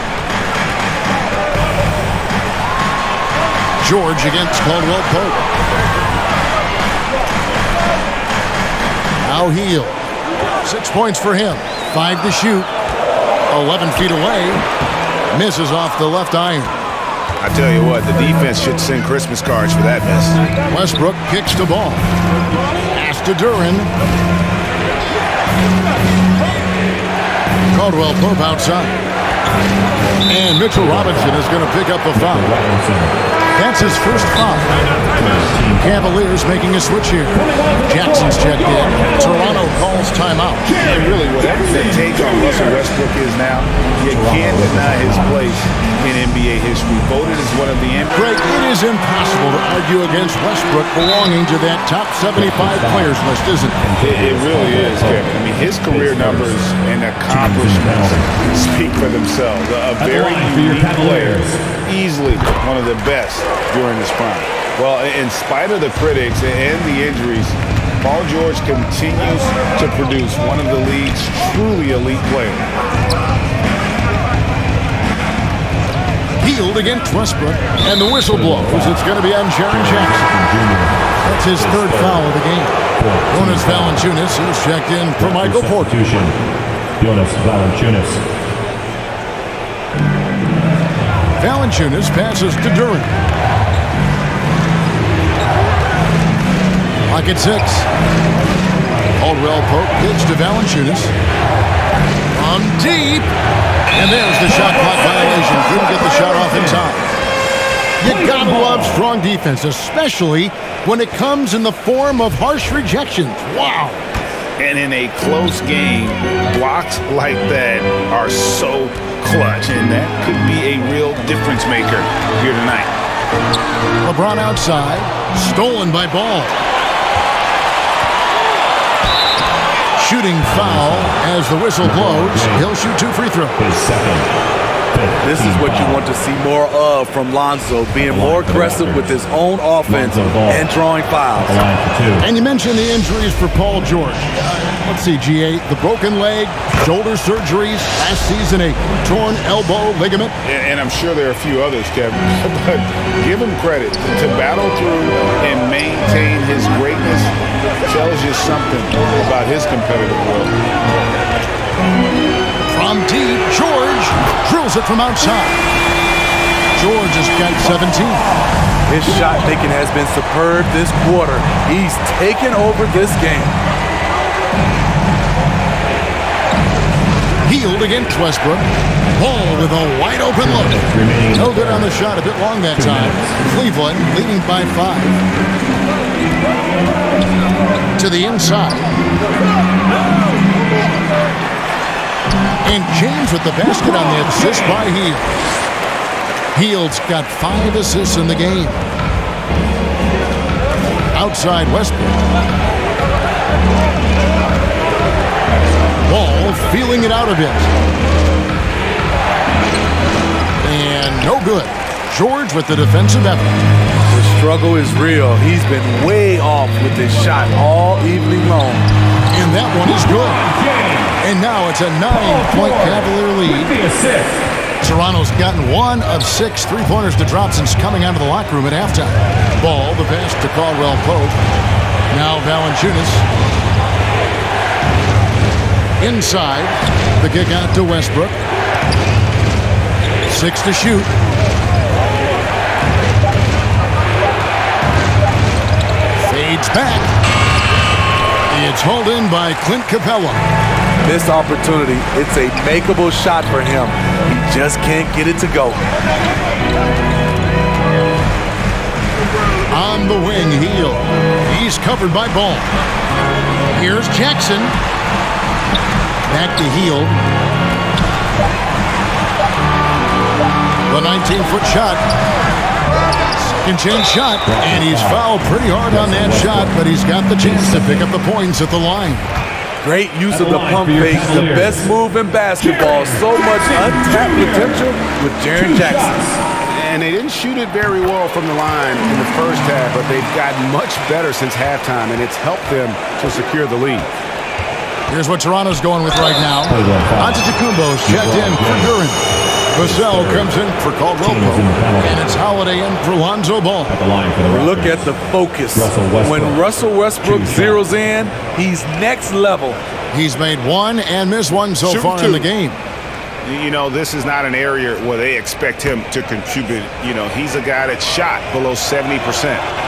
George against Caldwell Pope. Now Hield. 6 points for him. 5 to shoot. 11 feet away. Misses off the left iron. I tell you what, the defense should send Christmas cards for that miss. Westbrook kicks the ball. Pass to Duran. Caldwell Pope outside. And Mitchell Robinson is going to pick up the foul. That's his first foul. Cavaliers making a switch here. Jackson's checked in. Toronto calls timeout. And really, whatever the take on Russell Westbrook is now, you can't deny his place in NBA history. Voted as one of the Greg, it is impossible to argue against Westbrook belonging to that top 75 players list, isn't it? It really is, Kevin. I mean, his career numbers and accomplishments speak for themselves. A very unique player, easily one of the best during his prime. Well, in spite of the critics and the injuries, Paul George continues to produce one of the league's truly elite players. Hield against Westbrook, and the whistle blows. It's going to be on Jaren Jackson. That's his 3rd foul of the game. Jonas Valanciunas is checked in for Michael Porter. Jonas Valanciunas. Valanciunas passes to Duran. Lock at 6. Caldwell Pope pitch to Valanciunas. From deep. And there's the shot clock violation. Couldn't get the shot off in time. You gotta love strong defense, especially when it comes in the form of harsh rejections. Wow. And in a close game, blocks like that are so clutch, and that could be a real difference maker here tonight. LeBron outside, stolen by Ball. Shooting foul as the whistle blows. He'll shoot 2 free throws. This is what you want to see more of from Lonzo, being more aggressive with his own offense and drawing fouls. And you mentioned the injuries for Paul George. Let's see, G8, the broken leg, shoulder surgeries, last season a torn elbow ligament. And I'm sure there are a few others, Kevin, but give him credit. To battle through and maintain his greatness tells you something about his competitive world. From deep, George drills it from outside. George has got 17. His shot making has been superb this quarter. He's taken over this game. Hield against Westbrook. Ball with a wide open look. No good on the shot, a bit long that time. Cleveland leading by 5. To the inside. And James with the basket on the assist by Hield. Hield's got 5 assists in the game. Outside Westbrook. Ball feeling it out a bit. And no good. George with the defensive effort. The struggle is real. He's been way off with his shot all evening long. And that one is good. And now it's a 9-point Cavalier lead. Toronto's gotten 1 of 6 3-pointers to drop since coming out of the locker room at halftime. Ball, the pass to Caldwell Pope. Now Valanciunas. Inside, the kick out to Westbrook. 6 to shoot. Fades back. It's hauled in by Clint Capella. Missed opportunity. It's a makeable shot for him. He just can't get it to go. On the wing, Heel. He's covered by Ball. Here's Jackson. Back to Heel. The 19-foot shot. Second chance shot. And he's fouled pretty hard on that shot, but he's got the chance to pick up the points at the line. Great use of the pump fake. The best move in basketball. So much untapped potential with Jaren Jackson. And they didn't shoot it very well from the line in the first half, but they've gotten much better since halftime, and it's helped them to secure the lead. Here's what Toronto's going with right now. Antetokounmpo's checked in for Duran. Vassell comes in for Caldwell Pope. And it's Holiday in for Lonzo Ball. Look at the focus. When Russell Westbrook zeroes in, he's next level. He's made one and missed one so far in the game. You know, this is not an area where they expect him to contribute. You know, he's a guy that shot below 70%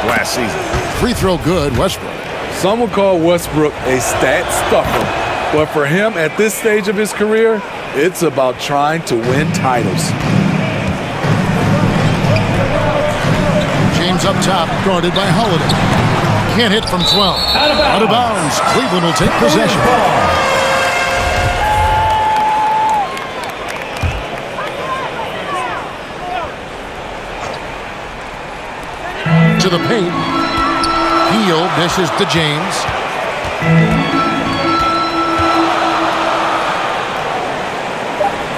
last season. Free throw good, Westbrook. Some would call Westbrook a stat stuffer. But for him at this stage of his career, it's about trying to win titles. James up top, guarded by Holiday. Can't hit from 12. Out of bounds. Cleveland will take possession. To the paint. Heel dishes to James.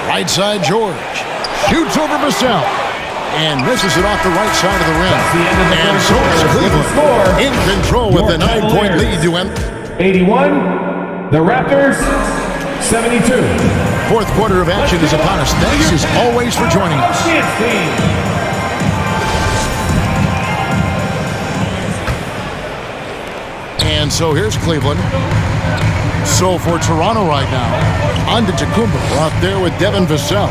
Right side, George. Shoots over Vassell. And misses it off the right side of the rim. And so is Cleveland in control with the 9-point lead to end. 81, the Raptors, 72. Fourth quarter of action is upon us. Thanks as always for joining us. And so here's Cleveland. So for Toronto right now, Antetokounmpo out there with Devin Vassell.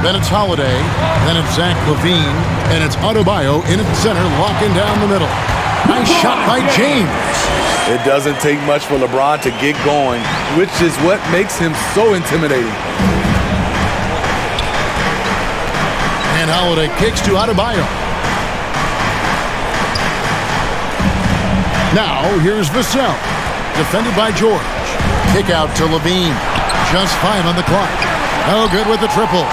Then it's Holiday. Then it's Zach LaVine. And it's Adebayo in at center, locking down the middle. Nice shot by James. It doesn't take much for LeBron to get going, which is what makes him so intimidating. And Holiday kicks to Adebayo. Now, here's Vassell. Defended by George. Kick out to LaVine. Just 5 on the clock. No good with the triple.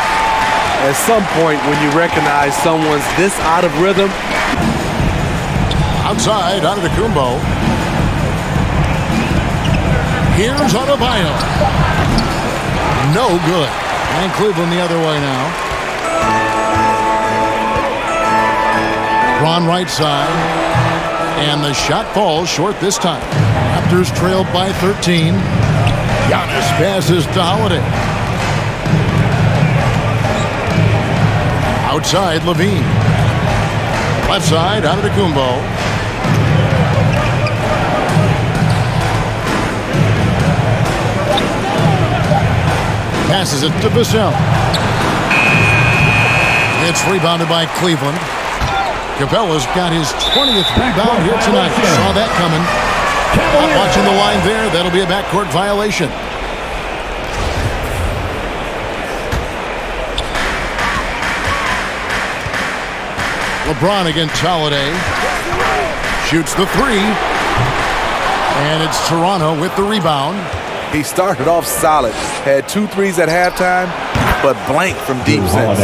At some point, when you recognize someone's this out of rhythm. Outside, Antetokounmpo. Here's Adebayo. No good. And Cleveland the other way now. Ron right side. And the shot falls short this time. Raptors trailed by 13. Giannis passes to Holiday. Outside, LaVine. Left side, Antetokounmpo. Passes it to Vassell. It's rebounded by Cleveland. Capella's got his 20th rebound here tonight. Saw that coming. Not watching the line there. That'll be a backcourt violation. LeBron against Holiday. Shoots the three. And it's Toronto with the rebound. He started off solid. Had 2 threes at halftime, but blank from deep since.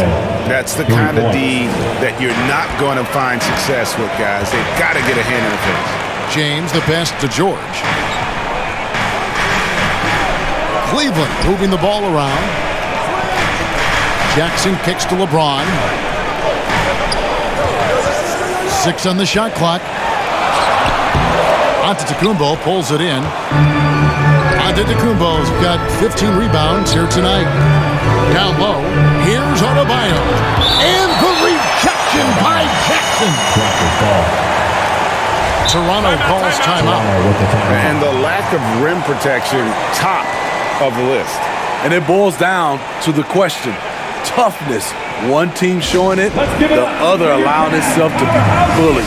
That's the kind of D that you're not going to find success with, guys. They've got to get a hand in the face. James, the pass to George. Cleveland moving the ball around. Jackson kicks to LeBron. 6 on the shot clock. Antetokounmpo pulls it in. Antetokounmpo's got 15 rebounds here tonight. Down low, here's Adebayo. And the rejection by Jackson. Toronto calls timeout. And the lack of rim protection, top of the list. And it boils down to the question. Toughness. One team showing it, the other allowing itself to be bullied.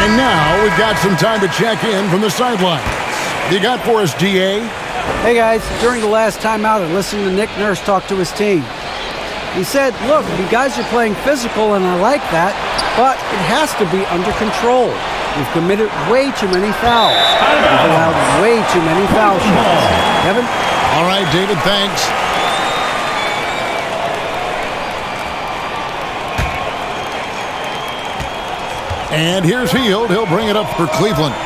And now we've got some time to check in from the sidelines. You got for us, DA? Hey guys, during the last timeout, I listened to Nick Nurse talk to his team. He said, look, you guys are playing physical and I like that, but it has to be under control. We've committed way too many fouls. We've allowed way too many foul shots. Kevin? All right, David, thanks. And here's Hield. He'll bring it up for Cleveland.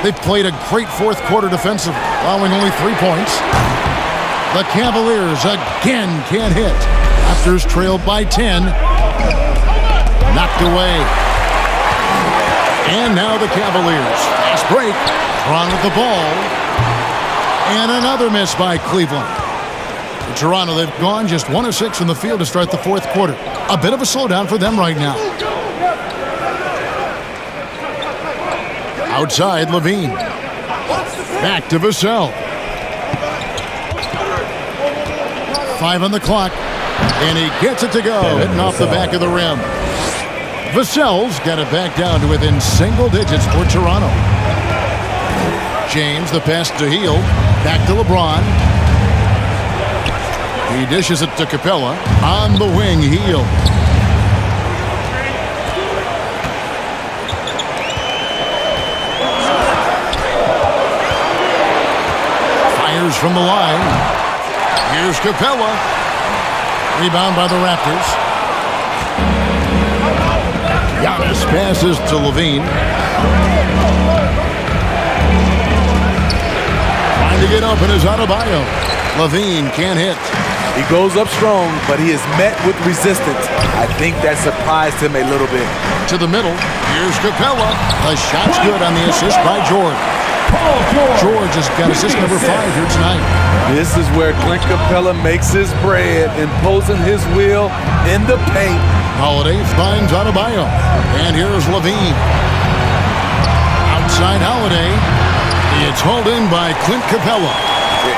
They've played a great fourth quarter defensive, allowing only 3 points. The Cavaliers again can't hit. Raptors trailed by 10. Knocked away. And now the Cavaliers. Fast break. Drawn with the ball. And another miss by Cleveland. For Toronto, they've gone just 1 of 6 from the field to start the fourth quarter. A bit of a slowdown for them right now. Outside, Levine. Back to Vassell. 5 on the clock. And he gets it to go, hitting off the back of the rim. Vassell's got it back down to within single digits for Toronto. James, the pass to Hield. Back to LeBron. He dishes it to Capella. On the wing, Hield. Fires from the line. Here's Capella. Rebound by the Raptors. Giannis passes to Levine. Trying to get open is Adebayo. Levine can't hit. He goes up strong, but he is met with resistance. I think that surprised him a little bit. To the middle. Here's Capella. The shot's good on the assist by George. George has got assist number 5 here tonight. This is where Clint Capella makes his bread, imposing his will in the paint. Holiday finds Adebayo. And here's Levine. Outside Holiday. It's hauled in by Clint Capella.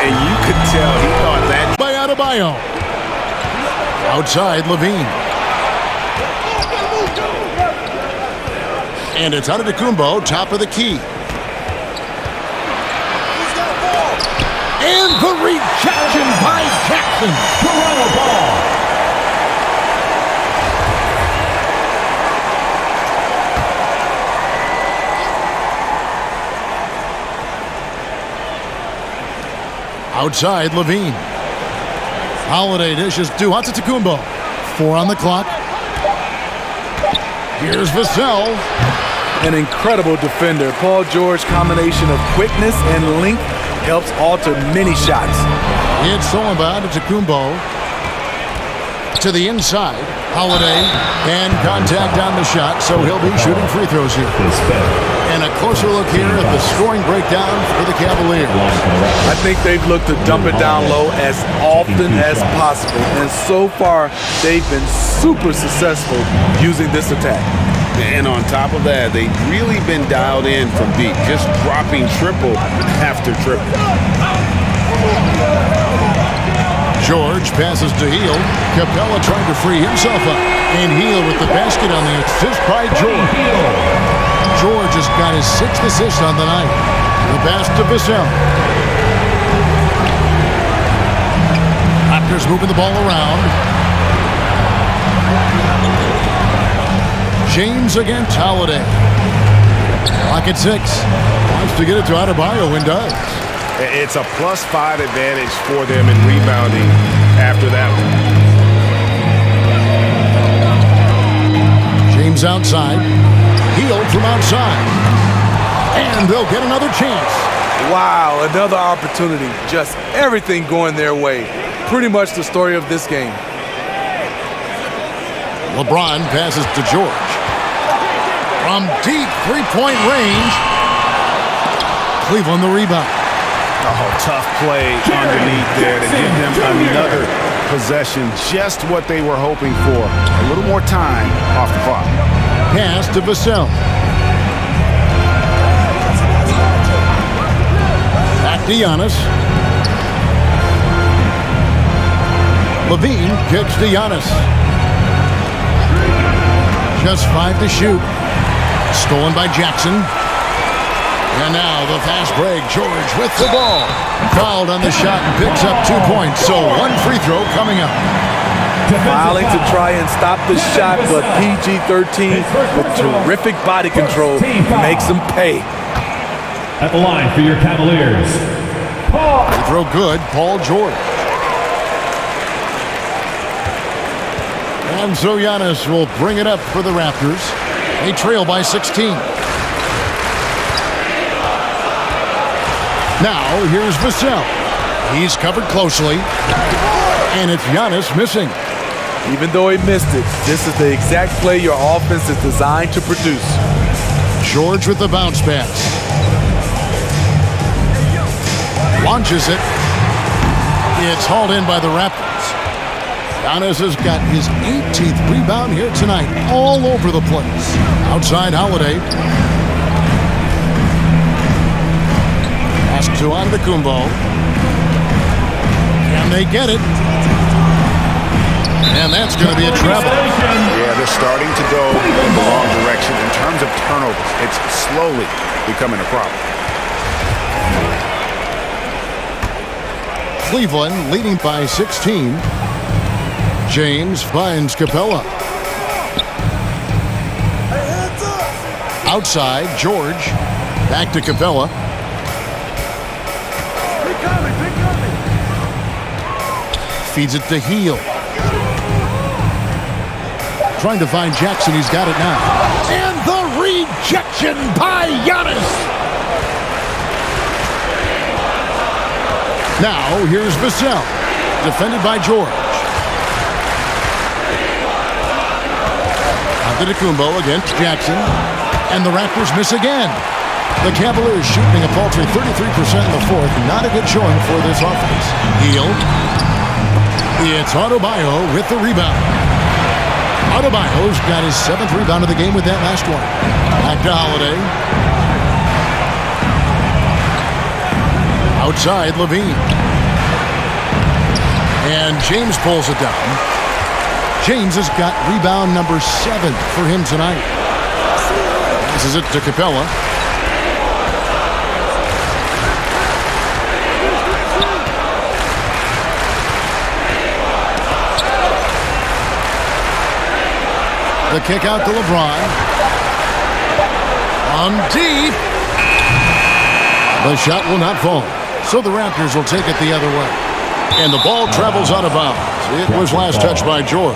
And you could tell he thought that. By Adebayo. Outside Levine. And it's Antetokounmpo, top of the key. And the rejection by Jackson. Toronto ball. Outside Levine. Holiday dishes to Antetokounmpo. 4 on the clock. Here's Vassell. An incredible defender. Paul George combination of quickness and length helps alter many shots. It's Solomon Antetokounmpo to the inside. Holiday and contact on the shot, so he'll be shooting free throws here. And a closer look here at the scoring breakdown for the Cavaliers. I think they've looked to dump it down low as often as possible, and so far they've been super successful using this attack. And on top of that, they've really been dialed in from deep, just dropping triple after triple. George passes to Hield. Capella trying to free himself up. And Hield with the basket on the assist by George. George has got his 6th assist on the night. The pass to Vassell. Raptors moving the ball around. James against Holiday. Clock at 6. Wants to get it to Adebayo and does. It's a +5 advantage for them in rebounding after that one. James outside. Hield from outside. And they'll get another chance. Wow, another opportunity. Just everything going their way. Pretty much the story of this game. LeBron passes to George. From deep three-point range. Cleveland the rebound. Oh, tough play underneath there to give them another possession. Just what they were hoping for. A little more time off the clock. Pass to Vassell. Back to Giannis. Levine kicks to Giannis. Just 5 to shoot. Stolen by Jackson. And now the fast break. George with the ball. Fouled on the shot and picks up 2 points. So one free throw coming up. Fouling to try and stop the shot, but PG-13 with terrific body control makes him pay. At the line for your Cavaliers, Free throw good, Paul George. And so Giannis will bring it up for the Raptors. They trail by 16. Now here's Vassell. He's covered closely. And it's Giannis missing. Even though he missed it, this is the exact play your offense is designed to produce. George with the bounce pass. Launches it. It's hauled in by the Raptors. Giannis has got his 18th rebound here tonight, all over the place. Outside Holiday. Pass to Antetokounmpo. Can they get it? And that's going to be a travel. Yeah, they're starting to go in the wrong direction in terms of turnovers. It's slowly becoming a problem. Cleveland leading by 16. James finds Capella. Outside, George. Back to Capella. Feeds it to Heel. Trying to find Jackson. He's got it now. And the rejection by Giannis. Now, here's Vassell. Defended by George. Antetokounmpo against Jackson. And the Raptors miss again. The Cavaliers shooting a paltry 33% in the fourth. Not a good showing for this offense. Heel. It's Adebayo with the rebound. Adebayo's got his 7th rebound of the game with that last one. Back to Holiday. Outside, Levine. And James pulls it down. James has got rebound number 7 for him tonight. Passes it to Capella. The kick out to LeBron. On deep. The shot will not fall. So the Raptors will take it the other way. And the ball travels out of bounds. It was last touched by George.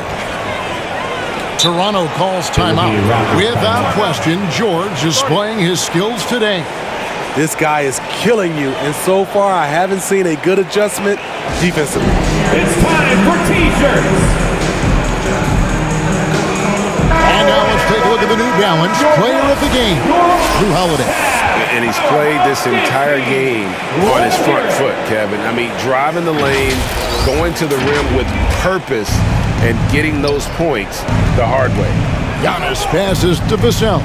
Toronto calls timeout. Without question, George is playing his skills today. This guy is killing you, and so far I haven't seen a good adjustment defensively. it's time for T-shirts. And now let's take a look at the New Balance player of the game, Drew Holiday. And he's played this entire game on his front foot, Kevin. I mean, driving the lane, going to the rim with purpose, and getting those points the hard way. Giannis passes to Vassell.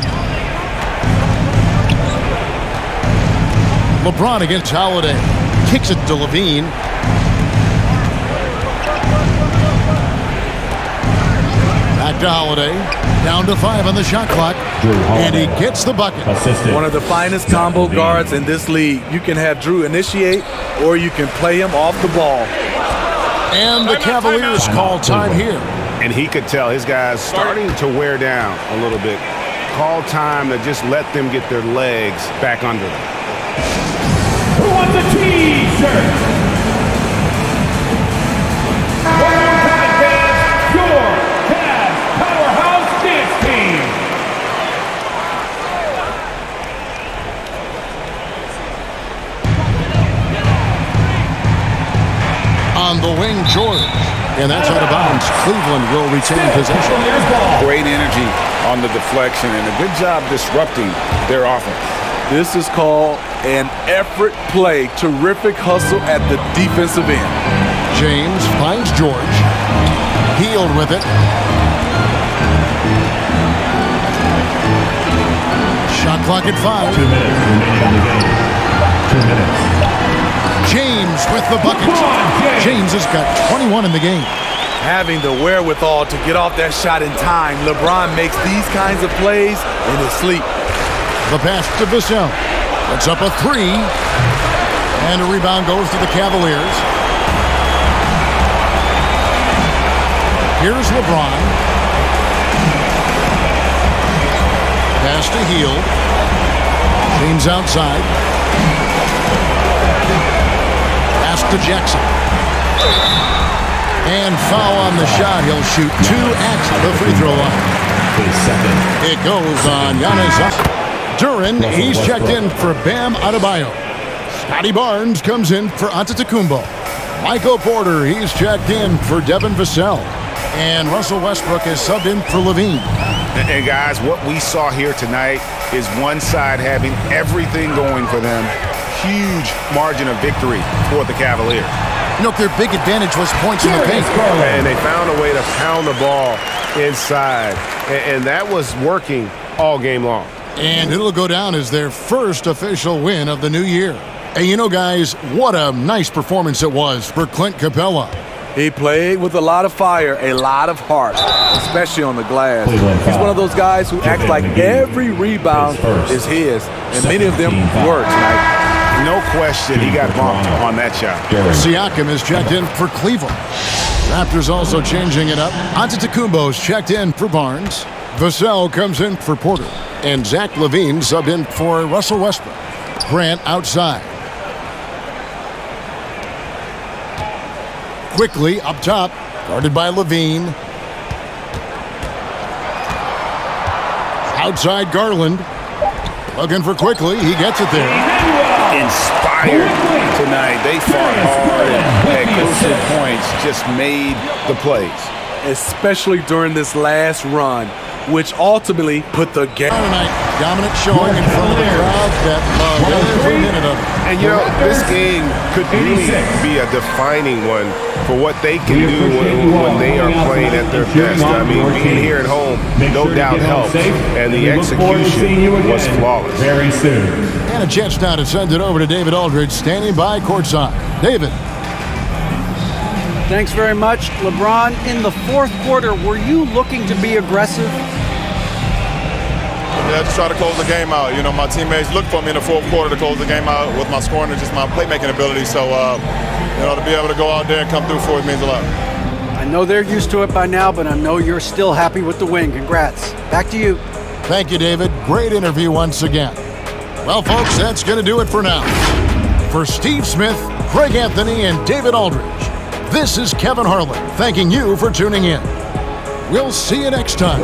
LeBron against Holiday. Kicks it to Levine. Back to Holiday. Down to 5 on the shot clock. And he gets the bucket. One of the finest combo guards in this league. You can have Drew initiate, or you can play him off the ball. And the Cavaliers call time here. And he could tell his guys starting to wear down a little bit. Call time to just let them get their legs back under them. Who wants a T-shirt? Your Cavs Powerhouse Dance Team. On the wing, George. And that's out of bounds. Cleveland will retain possession. Great energy on the deflection and a good job disrupting their offense. This is called an effort play. Terrific hustle at the defensive end. James finds George. Healed with it. Shot clock at 5. 2 minutes remaining in the game. 2 minutes. James with the bucket. James has got 21 in the game. Having the wherewithal to get off that shot in time, LeBron makes these kinds of plays in his sleep. The pass to Vassell. Puts up a three. And a rebound goes to the Cavaliers. Here's LeBron. Pass to Hield. James outside. Pass to Jackson. And foul on the shot. He'll shoot 2 at the free throw line. It goes on Giannis. Duran, he's checked in for Bam Adebayo. Scotty Barnes comes in for Antetokounmpo. Michael Porter, he's checked in for Devin Vassell. And Russell Westbrook is subbed in for Levine. And guys, what we saw here tonight is one side having everything going for them. Huge margin of victory for the Cavaliers. You know, their big advantage was points in the paint. And they found a way to pound the ball inside. And that was working all game long. And it'll go down as their first official win of the new year. And you know, guys, what a nice performance it was for Clint Capella. He played with a lot of fire, a lot of heart, especially on the glass. He's one of those guys who acts like every rebound is his, and many of them were tonight. No question he got bumped on that shot. Siakam is checked in for Cleveland. Raptors also changing it up. Antetokounmpo's checked in for Barnes. Vassell comes in for Porter. And Zach LaVine subbed in for Russell Westbrook. Grant outside. Quickly up top, guarded by Levine. Outside Garland. Looking for Quickly. He gets it there. Inspired tonight. They fought hard and at crucial points just made the plays. Especially during this last run, which ultimately put the game. Tonight, dominant showing in front of the crowd that loved every minute of it. And you know, this game could really be a defining one for what they can do when they are playing at their best. I mean, being here at home, no doubt helps, and the execution was flawless. Very soon. And a chance now to send it over to David Aldridge, standing by courtside. David. Thanks very much. LeBron, in the fourth quarter, were you looking to be aggressive? Yeah, just try to close the game out. You know, my teammates looked for me in the fourth quarter to close the game out with my scoring and just my playmaking ability. So, you know, to be able to go out there and come through for it means a lot. I know they're used to it by now, but I know you're still happy with the win. Congrats. Back to you. Thank you, David. Great interview once again. Well, folks, that's going to do it for now. For Steve Smith, Craig Anthony, and David Aldridge, this is Kevin Harlan thanking you for tuning in. We'll see you next time